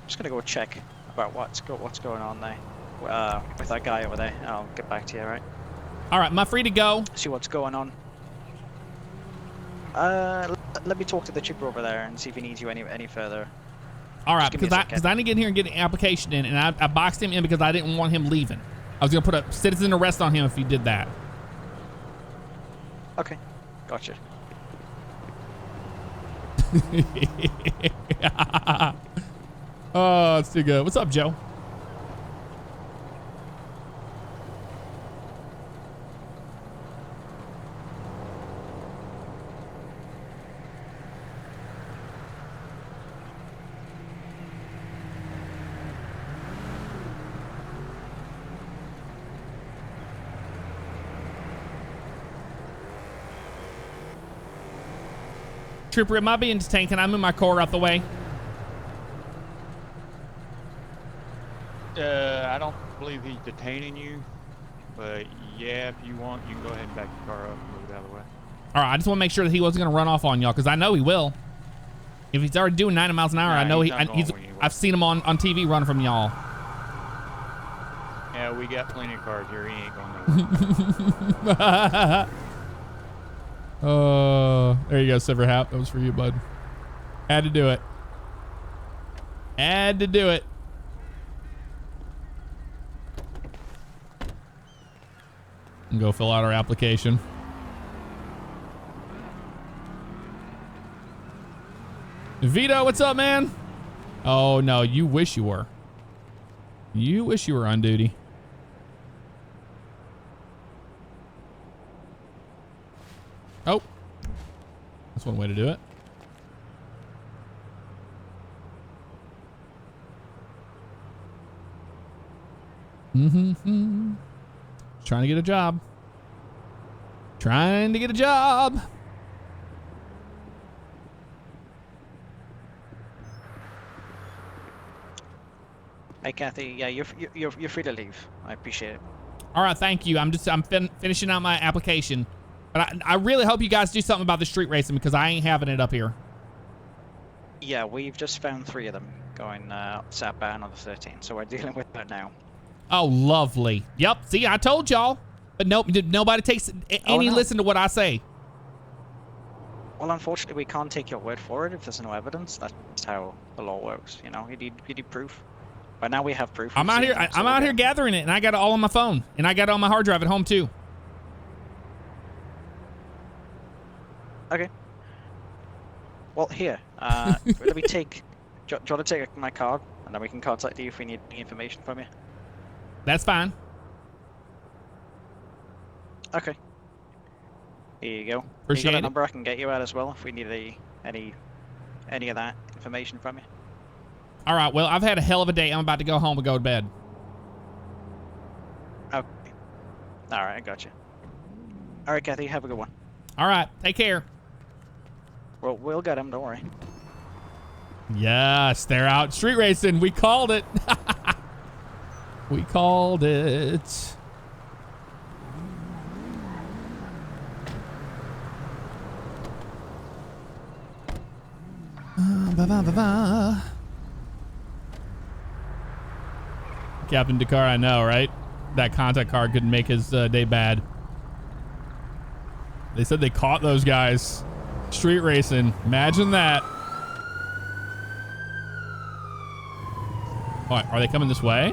just gonna go check about what's going on there with that guy over there. I'll get back to you, all right? All right, am I free to go? See what's going on. Let me talk to the trooper over there and see if he needs you any further. All right, because I need to get here and get an application in, and I boxed him in because I didn't want him leaving. I was gonna put a citizen arrest on him if he did that. Okay, gotcha. Oh, it's too good. What's up, Joe? Trooper, am I being detained? Can I move my car out the way? I don't believe he's detaining you, but yeah, if you want, you can go ahead and back your car up and move it out of the way. All right, I just want to make sure that he wasn't going to run off on y'all, because I know he will. If he's already doing 90 miles an hour, I know I've seen him on TV running from y'all. Yeah, we got plenty of cars here. He ain't going nowhere. Oh, there you go, Silver Hat. That was for you, bud. Had to do it. Had to do it. And go fill out our application. Vito, what's up, man? Oh, no, you wish you were. You wish you were on duty. Oh. That's one way to do it. Mm-hmm. Trying to get a job. Trying to get a job. Hey, Kathy. Yeah, you're free to leave. I appreciate it. All right, thank you. I'm finishing out my application, but I really hope you guys do something about the street racing because I ain't having it up here. Yeah, we've just found 3 of them going southbound on the 13, so we're dealing with that now. Oh, lovely. Yep. See, I told y'all, but nobody takes any listen to what I say. Well, unfortunately, we can't take your word for it if there's no evidence. That's how the law works. You know, you need proof. But now we have proof. I'm out here. I'm out here gathering it, and I got it all on my phone, and I got it on my hard drive at home too. Okay. Well, here. Let me take. Do you want to take my card, and then we can contact you if we need any information from you. That's fine. Okay. Here you go. Appreciate you got it. a number I can get you at as well if we need any of that information from you. All right. Well, I've had a hell of a day. I'm about to go home and go to bed. Okay. All right, I got you. All right, Kathy, have a good one. All right. Take care. Well, we'll get him. Don't worry. Yes, they're out street racing. We called it. We called it. Captain Dakar, I know, right? That contact card couldn't make his day bad. They said they caught those guys street racing. Imagine that. Oh, are they coming this way?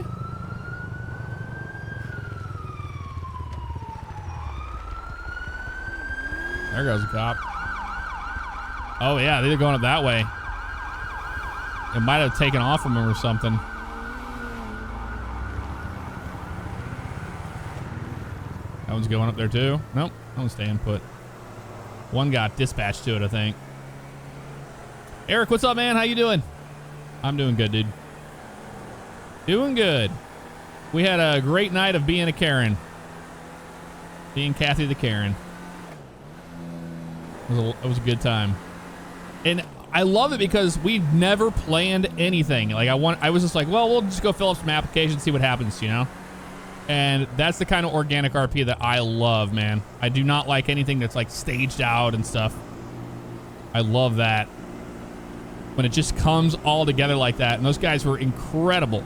There goes a cop. Oh yeah, they're going up that way. It might have taken off from him or something. That one's going up there too. Nope, that one's staying put. One got dispatched to it, I think. Eric, what's up, man? How you doing? I'm doing good, dude. Doing good. We had a great night of being a Karen. Being Kathy the Karen. It was a good time. And I love it because we never planned anything. Like I was just like, well, we'll just go fill up some applications, see what happens, you know? And that's the kind of organic RP that I love, man. I do not like anything that's like staged out and stuff. I love that. When it just comes all together like that. And those guys were incredible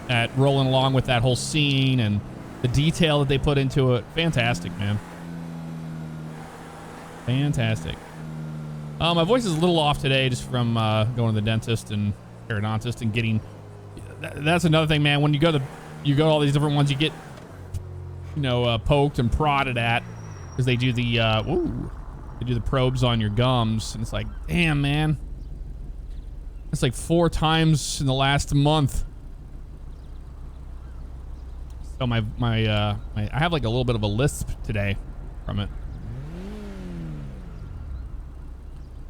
at rolling along with that whole scene and the detail that they put into it. Fantastic, man. Fantastic. My voice is a little off today just from going to the dentist and periodontist and getting... That's another thing, man. When you go to all these different ones, you get, you know, poked and prodded at because they do the they do the probes on your gums, and it's like, damn, man, it's like 4 times in the last month. So I have like a little bit of a lisp today from it.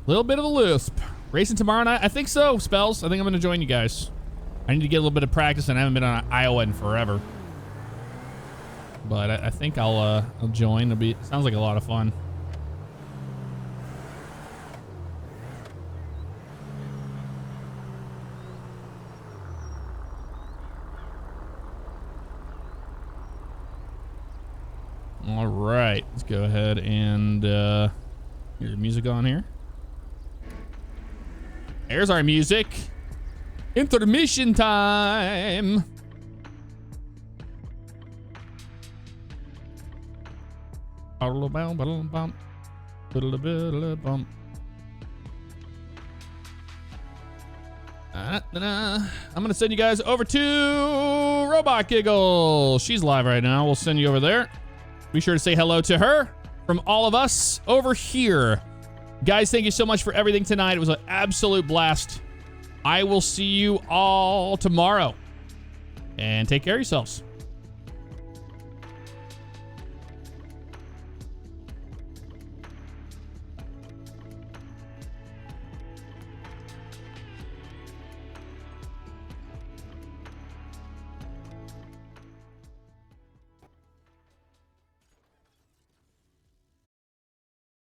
Little bit of a lisp. Racing tomorrow night? I think so, Spells. I think I'm going to join you guys. I need to get a little bit of practice, and I haven't been on Iowa in forever. But I think I'll join. Sounds like a lot of fun. All right, let's go ahead and get your music on here. There's our music. Intermission time. I'm gonna send you guys over to Robot Giggle. She's live right now. We'll send you over there. Be sure to say hello to her from all of us over here. Guys, thank you so much for everything tonight. It was an absolute blast. I will see you all tomorrow. And take care of yourselves.